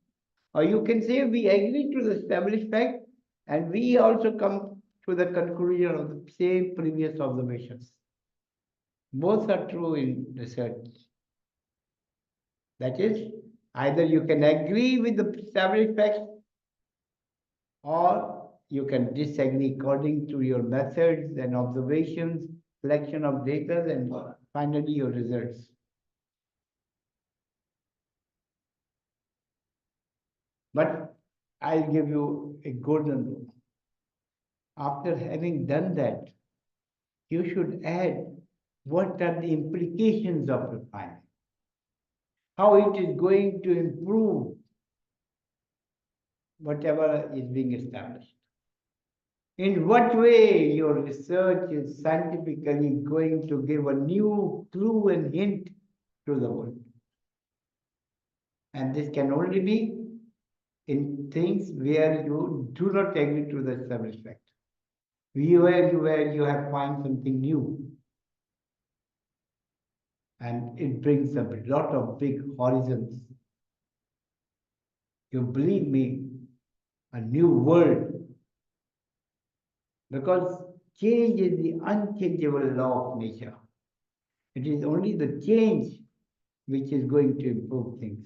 or you can say we agree to the established fact and we also come to the conclusion of the same previous observations. Both are true in research. That is, either you can agree with the established facts or you can disagree according to your methods and observations, collection of data, and finally your results. But I'll give you a golden rule. After having done that, you should add what are the implications of your finding, how it is going to improve whatever is being established. In what way your research is scientifically going to give a new clue and hint to the world. And this can only be in things where you do not agree to the established fact. Where you have find something new. And it brings a lot of big horizons. You believe me, a new world. Because change is the unchangeable law of nature. It is only the change which is going to improve things.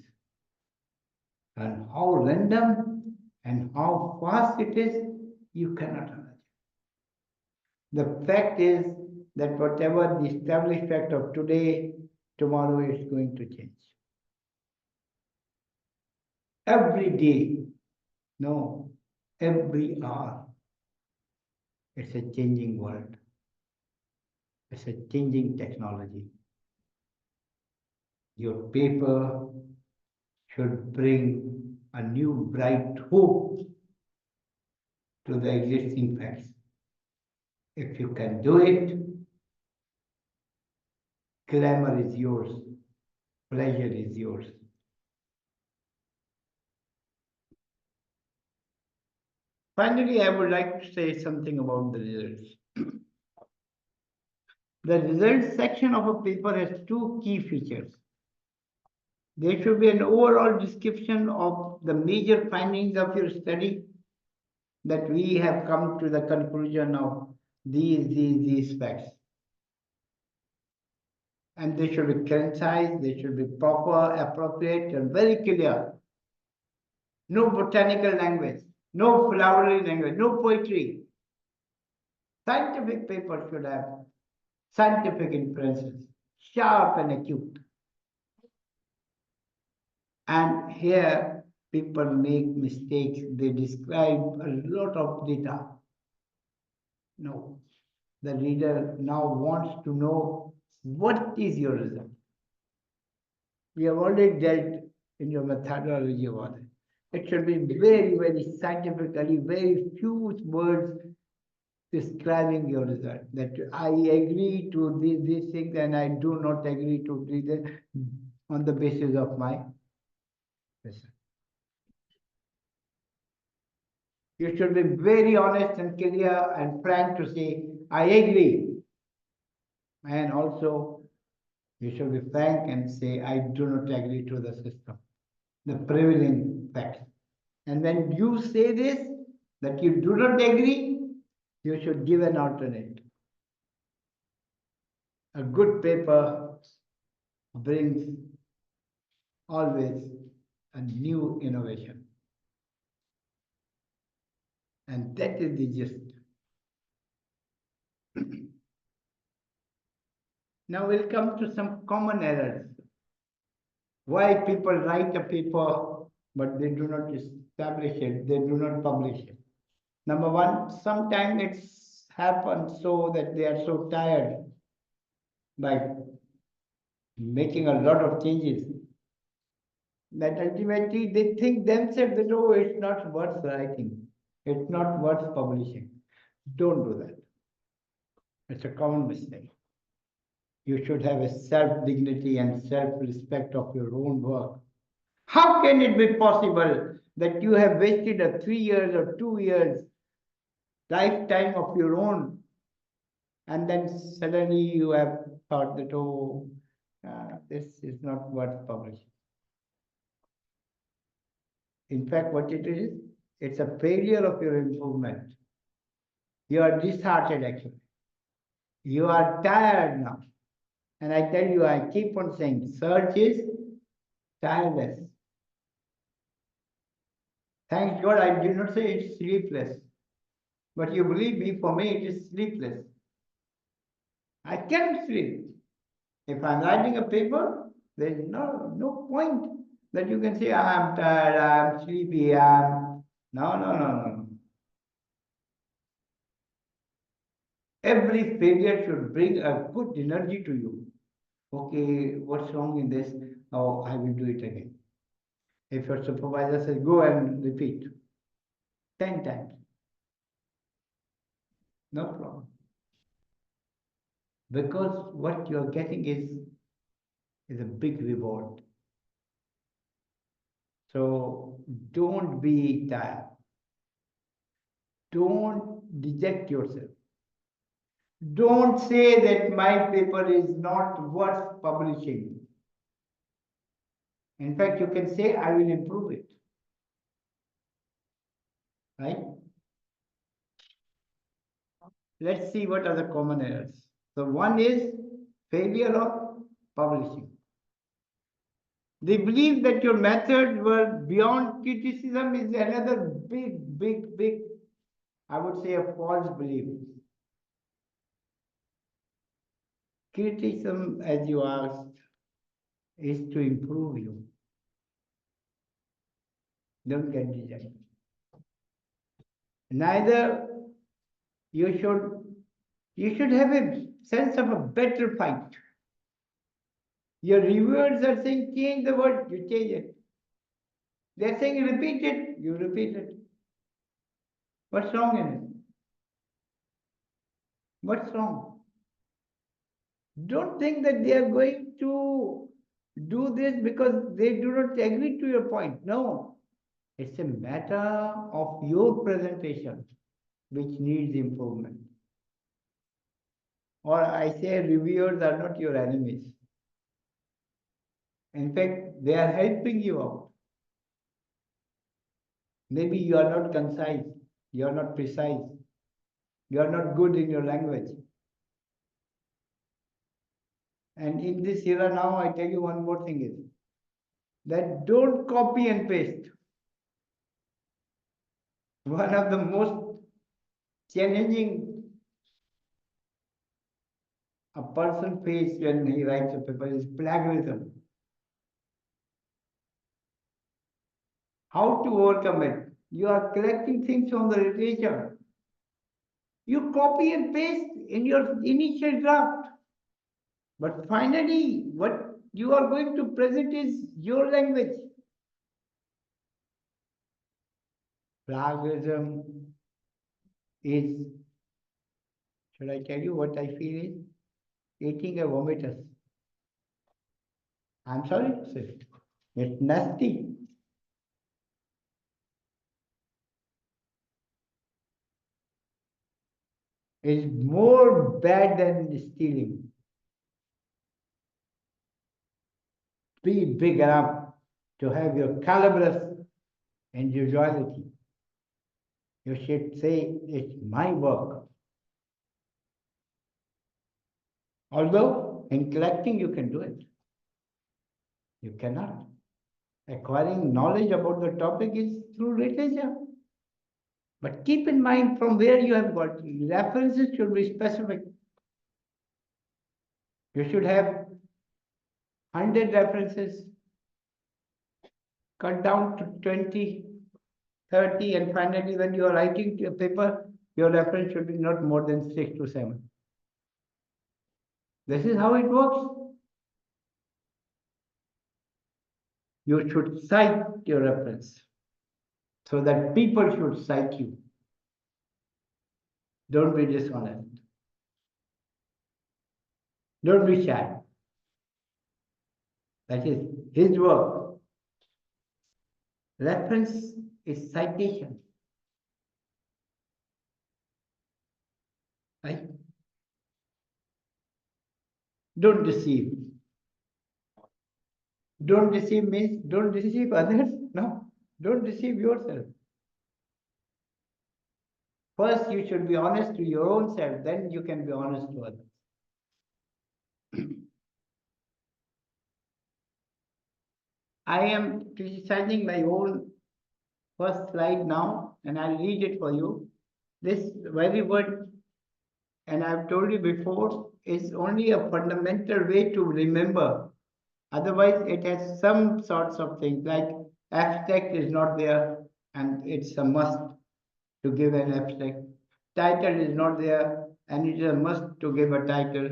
And how random and how fast it is, you cannot imagine. The fact is that whatever the established fact of today, tomorrow is going to change. Every day, no, every hour, it's a changing world. It's a changing technology. Your paper should bring a new bright hope to the existing facts. If you can do it, glamour is yours, pleasure is yours. Finally, I would like to say something about the results. The results section of a paper has two key features. There should be an overall description of the major findings of your study, that we have come to the conclusion of these facts. And they should be concise, they should be proper, appropriate, and very clear. No botanical language, no flowery language, no poetry. Scientific paper should have scientific inferences, sharp and acute. And here people make mistakes. They describe a lot of data. No, the reader now wants to know what is your result. We have already dealt in your methodology about it. It should be very, very scientifically, very few words describing your result. That I agree to these things and I do not agree to this on the basis of my result. You should be very honest and clear and frank to say, I agree. And also, you should be frank and say, I do not agree to the system, the prevailing facts. And when you say this, that you do not agree, you should give an alternate. A good paper brings always a new innovation. And that is the gist. Now we'll come to some common errors. Why people write a paper, but they do not establish it, they do not publish it. Number one, sometimes it's happened so that they are so tired by making a lot of changes that ultimately they think themselves that, oh, it's not worth writing, it's not worth publishing. Don't do that. It's a common mistake. You should have a self-dignity and self-respect of your own work. How can it be possible that you have wasted a 3 years or 2 years lifetime of your own, and then suddenly you have thought that, oh, this is not worth publishing. In fact, what it is, it's a failure of your improvement. You are disheartened actually. You are tired now. And I tell you, I keep on saying, search is tireless. Thank God I did not say it's sleepless. But you believe me, for me it is sleepless. I can't sleep. If I'm writing a paper, there's no point that you can say, I'm tired, I'm sleepy, I'm. No. Every failure should bring a good energy to you. Okay, what's wrong in this? Oh, I will do it again. If your supervisor says, go and repeat 10 times, no problem. Because what you're getting is a big reward. So don't be tired. Don't reject yourself. Don't say that my paper is not worth publishing. In fact, you can say, I will improve it. Right? Let's see what are the common errors. So one is failure of publishing. They believe that your methods were beyond criticism is another big, I would say, a false belief. Criticism, as you asked, is to improve you. Don't get rejected. Neither you should have a sense of a better fight. Your reviewers are saying change the word, you change it. They're saying repeat it, you repeat it. What's wrong in it? What's wrong? Don't think that they are going to do this because they do not agree to your point. No, it's a matter of your presentation which needs improvement. Or I say reviewers are not your enemies. In fact, they are helping you out. Maybe you are not concise, you are not precise, you are not good in your language. And in this era now, I tell you one more thing is that don't copy and paste. One of the most challenging a person faces when he writes a paper is plagiarism. How to overcome it? You are collecting things from the literature. You copy and paste in your initial draft. But finally, what you are going to present is your language. Plagiarism is, should I tell you what I feel is? Eating a vomitus. I'm sorry to say, it's nasty. It's more bad than stealing. Be big enough to have your calabrous individuality. You should say, it's my work. Although in collecting you can do it. You cannot. Acquiring knowledge about the topic is through literature. But keep in mind from where you have got references should be specific. You should have 100 references, cut down to 20, 30, and finally when you are writing a paper, your reference should be not more than 6 to 7. This is how it works. You should cite your reference so that people should cite you. Don't be dishonest. Don't be shy. That is his work. Reference is citation. Right? Don't deceive. Don't deceive means don't deceive others. No, don't deceive yourself. First, you should be honest to your own self, then you can be honest to others. I am criticizing my own first slide now, and I'll read it for you. This very word, and I've told you before, is only a fundamental way to remember. Otherwise, it has some sorts of things like abstract is not there, and it's a must to give an abstract. Title is not there, and it is a must to give a title.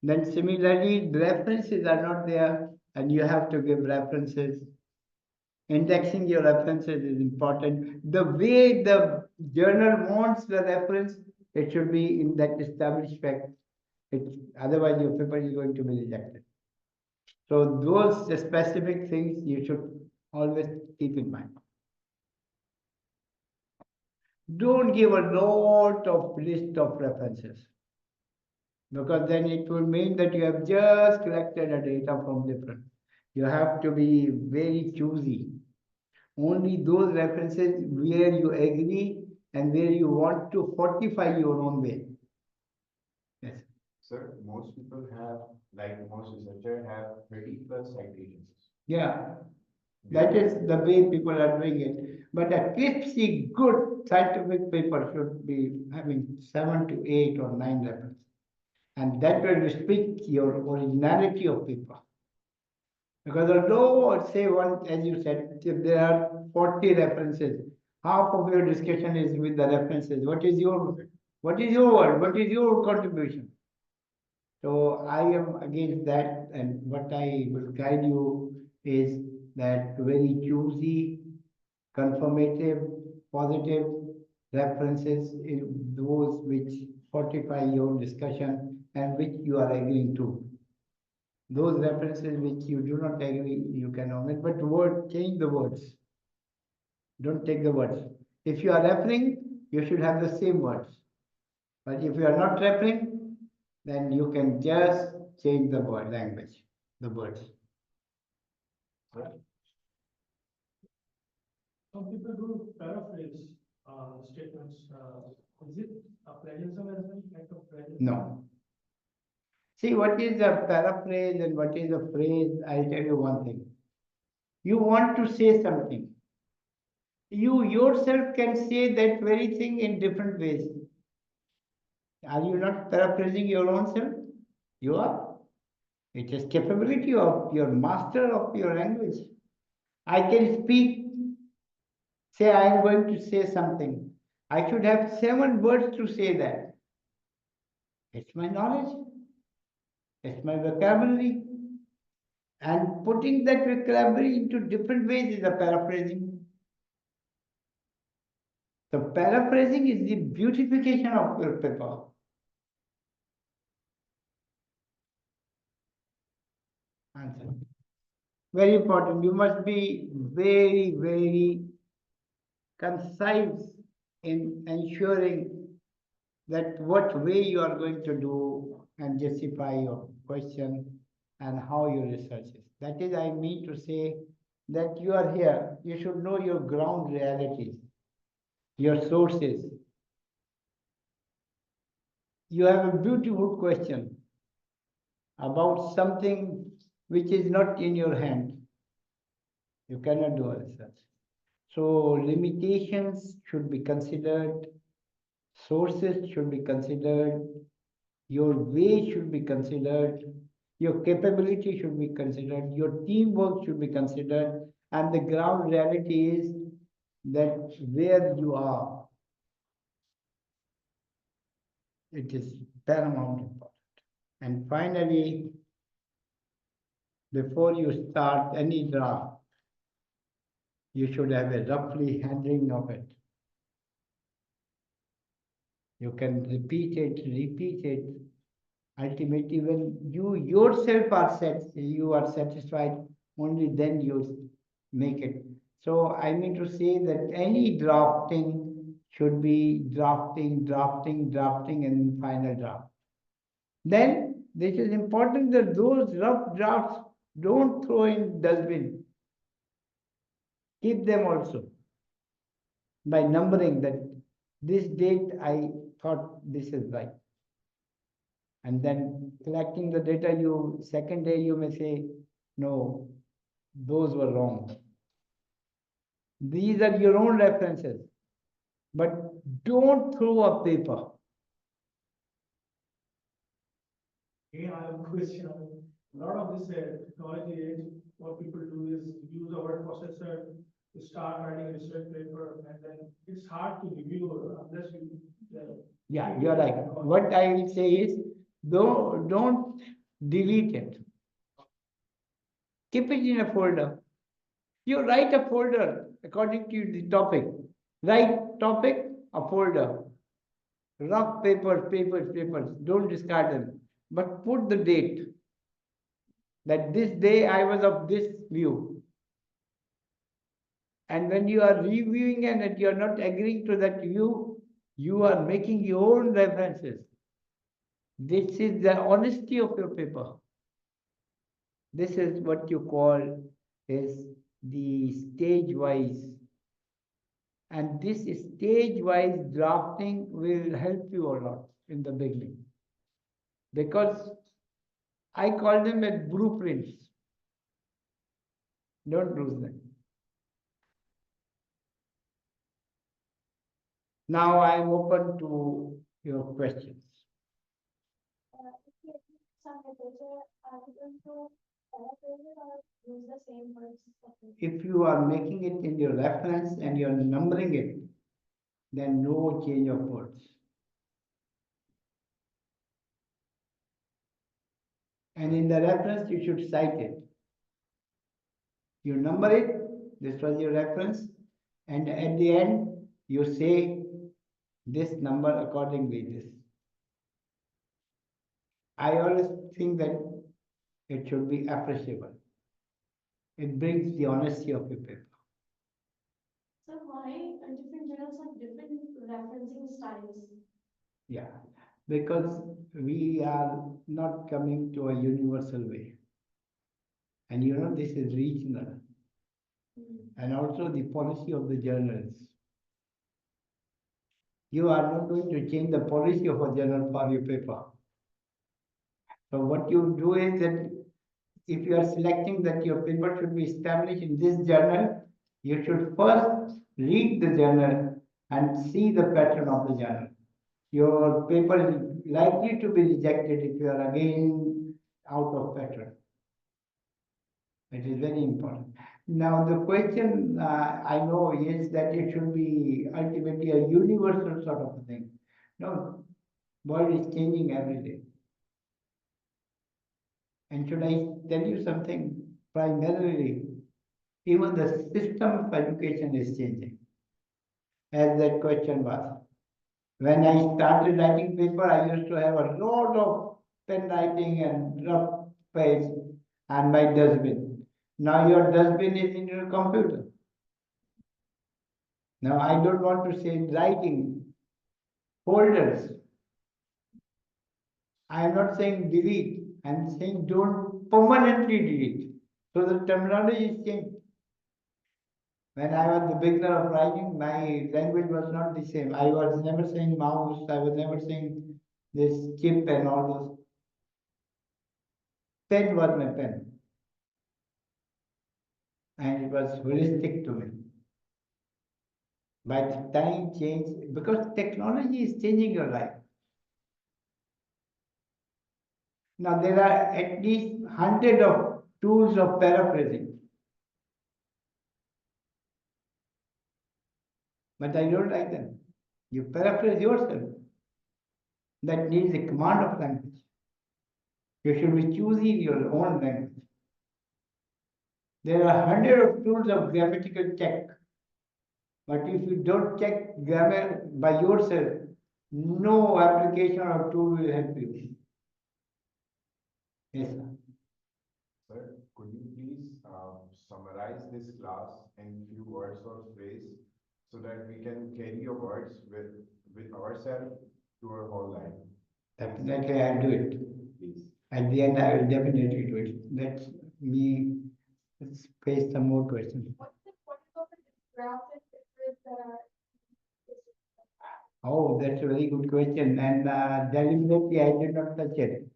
Then similarly, references are not there, and you have to give references. Indexing your references is important. The way the journal wants the reference, it should be in that established fact. Otherwise, your paper is going to be rejected. So those specific things you should always keep in mind. Don't give a lot of list of references, because then it will mean that you have just collected a data from different. You have to be very choosy. Only those references where you agree and where you want to fortify your own way. Yes. Sir, most people have, like most researchers have 30+ citations. Yeah, that is the way people are doing it. But a crispy, good scientific paper should be having 7 to 8 or 9 references. And that will speak your originality of paper. Because although, say one, as you said, if there are 40 references, half of your discussion is with the references. What is your word? What is your contribution? So I am against that, and what I will guide you is that very choosy, confirmative, positive references in those which fortify your discussion and which you are agreeing to. Those references which you do not agree, you can omit, but change the words. Don't take the words. If you are referring, you should have the same words. But if you are not referring, then you can just change the word language, the words. Some people do paraphrase statements. Is it a plagiarism as well? Like a plagiarism? No. See, what is a paraphrase and what is a phrase? I'll tell you one thing. You want to say something. You yourself can say that very thing in different ways. Are you not paraphrasing your own self? You are. It is capability of your master of your language. I can speak, say I am going to say something. I should have 7 words to say that. It's my knowledge. It's my vocabulary. And putting that vocabulary into different ways is a paraphrasing. So paraphrasing is the beautification of your paper. Answer. Very important. You must be very, very concise in ensuring that what way you are going to do and justify your question and how your research is. That is, I mean to say that you are here. You should know your ground realities, your sources. You have a beautiful question about something which is not in your hand. You cannot do a research. So limitations should be considered, sources should be considered, your way should be considered, your capability should be considered, your teamwork should be considered, and the ground reality is that where you are, it is paramount important. And finally, before you start any draft, you should have a roughly handling of it. You can repeat it. Ultimately, when you yourself are you are satisfied, only then you make it. So I mean to say that any drafting should be drafting, and final draft. Then this is important that those rough drafts don't throw in dustbin. Keep them also by numbering that this date I thought this is right. And then collecting the data, second day you may say, no, those were wrong. These are your own references. but don't throw a paper. Again, I have a question. A lot of this technology age, what people do is use a word processor to start writing a research paper, and then it's hard to review unless you. Yeah, you're right. What I will say is, don't delete it. Keep it in a folder. You write a folder according to the topic. Write topic, a folder. Rough papers. Don't discard them. But put the date. That this day I was of this view. And when you are reviewing and that you are not agreeing to that view, you are making your own references. This is the honesty of your paper. This is what you call is the stage-wise. And this stage-wise drafting will help you a lot in the beginning. Because I call them as blueprints. Don't lose them. Now I am open to your questions. If you use some literature article to paraphrase it or use the same words separately. If you are making it in your reference and you're numbering it, then no change of words. And in the reference, you should cite it. You number it, this was your reference, and at the end, you say this number accordingly this. I always think that it should be appreciable. It brings the honesty of your paper. So why different journals have different referencing styles? Yeah, because we are not coming to a universal way. And you know, this is regional. And also the policy of the journals. You are not going to change the policy of a journal for your paper. So what you do is that if you are selecting that your paper should be established in this journal, you should first read the journal and see the pattern of the journal. Your paper is likely to be rejected if you are again out of pattern. It is very important. Now the question I know is that it should be ultimately a universal sort of a thing. No, world is changing every day. And should I tell you something? Primarily, even the system of education is changing. As that question was. When I started writing paper, I used to have a lot of pen writing and rough page and my dustbin. Now your dustbin is in your computer. Now I don't want to say writing, folders. I am not saying delete, I am saying don't permanently delete. So the terminology is changed. When I was the beginner of writing, my language was not the same. I was never saying mouse, I was never saying this chip and all those. Pen was my pen. And it was holistic to me. By the time change, because technology is changing your life. Now there are at least 100 of tools of paraphrasing. But I don't like them. You paraphrase yourself. That needs a command of language. You should be choosing your own language. There are 100 of tools of grammatical check. But if you don't check grammar by yourself, no application or tool will help you. Yes, sir. Sir, could you please summarize this class in few words or phrase so that we can carry your words with ourselves to our whole life? Definitely I'll do it. Please. At the end, I will definitely do it. Let me face some more questions. What about the graphic pictures that are? Oh, that's a very good question. And deliberately, I did not touch it.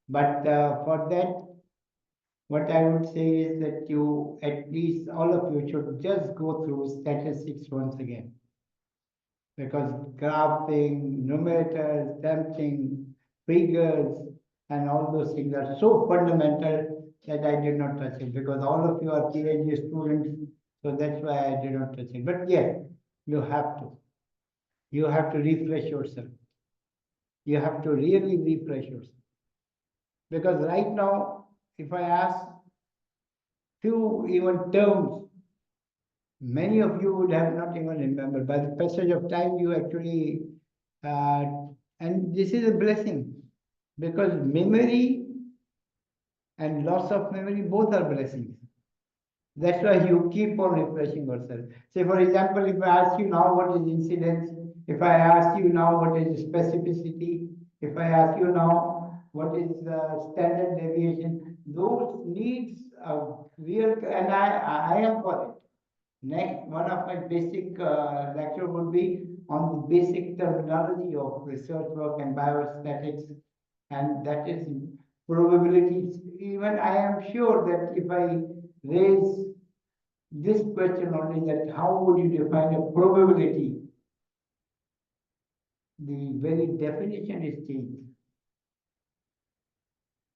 But for that, what I would say is that you, at least all of you, should just go through statistics once again. because graphing, numerators, damping, figures, and all those things are so fundamental that I did not touch it, because all of you are PhD students, so that's why I did not touch it. But yeah, you have to. You have to refresh yourself. You have to really refresh yourself. Because right now, if I ask few even terms, many of you would have not even remembered. By the passage of time, you actually, and this is a blessing, because memory and loss of memory both are blessings. That's why you keep on refreshing yourself. Say, for example, if I ask you now what is incidence, if I ask you now what is specificity, if I ask you now what is standard deviation, those needs a real, and I am for it. Next, one of my basic lecture would be on the basic terminology of research work and biostatics, and that is probabilities. Even I am sure that if I raise this question only, that how would you define a probability, the very definition is changed.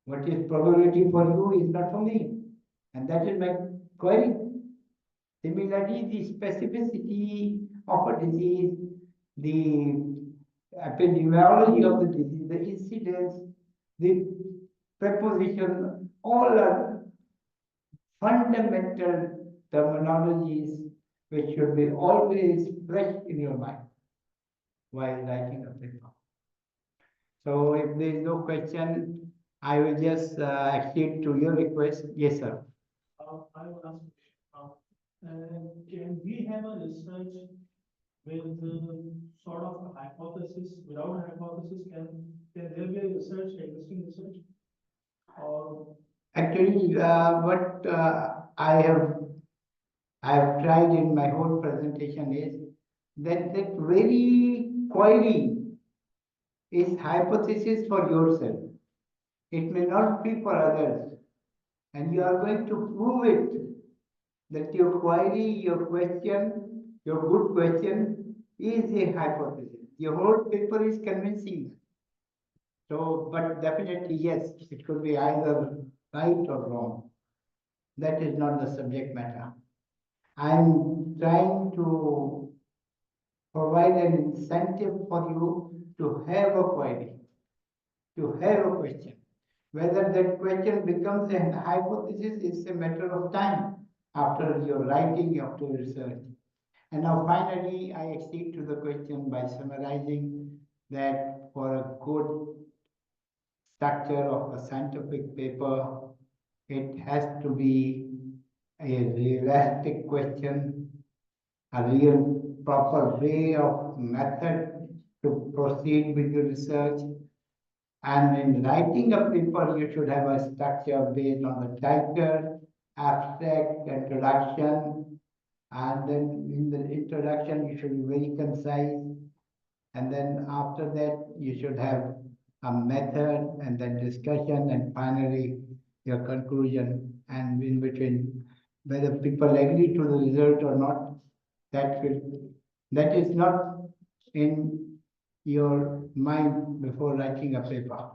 What is probability for you is not for me, and that is my query. Similarly, the specificity of a disease, the epidemiology of the disease, the incidence, the preposition, all are fundamental terminologies which should be always fresh in your mind while writing a paper. So if there is no question, I will just accede to your request. Yes, sir. I will ask, can we have a research with sort of a hypothesis, without a hypothesis, can there be a research, existing research? Or Actually, what I have tried in my whole presentation is that that very query is hypothesis for yourself. It may not be for others, and you are going to prove it that your query, your question, your good question is a hypothesis. Your whole paper is convincing. So, but definitely yes, it could be either right or wrong. That is not the subject matter. I'm trying to provide an incentive for you to have a query, to have a question. Whether that question becomes a hypothesis is a matter of time after your writing, after research. And now finally, I accede to the question by summarizing that for a good structure of a scientific paper, it has to be a realistic question, a real proper way of method to proceed with your research. And in writing a paper, you should have a structure based on the title, abstract, introduction, and then in the introduction, you should be very concise. And then after that, you should have a method and then discussion and finally your conclusion. And in between, whether people agree to the result or not, that is not in your mind before writing a paper.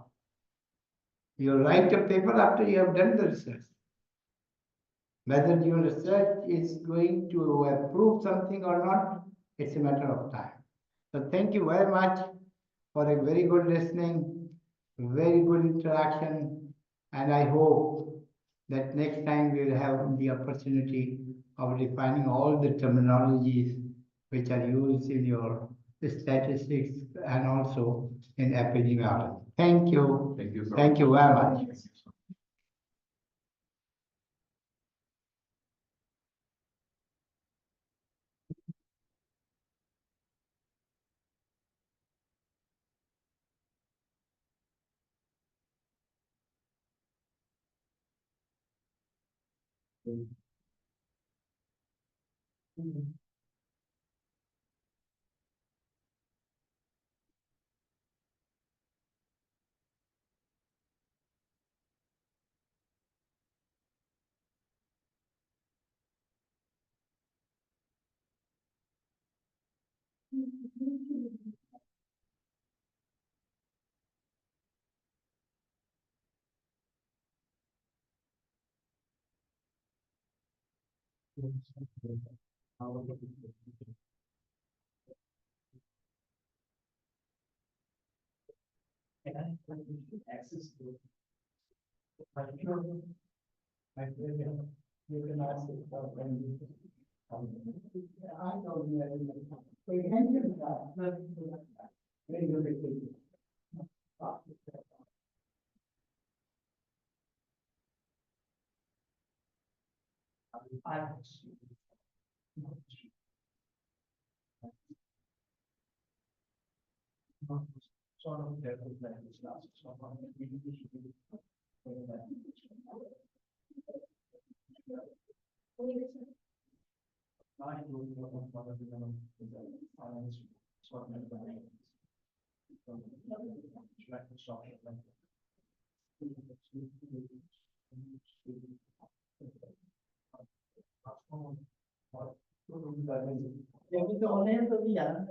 You write a paper after you have done the research. Whether your research is going to prove something or not, it's a matter of time. So thank you very much for a very good listening, very good interaction, and I hope that next time we'll have the opportunity of defining all the terminologies which are used in your statistics and also in epidemiology. Thank you. Thank you so Thank you very much. Access to. I don't. I you can ask it about when. I don't know. We can do that. Very good. I. Sort of develop that is last. So I do what of the finance. Sort of. Ya kita online tu ya.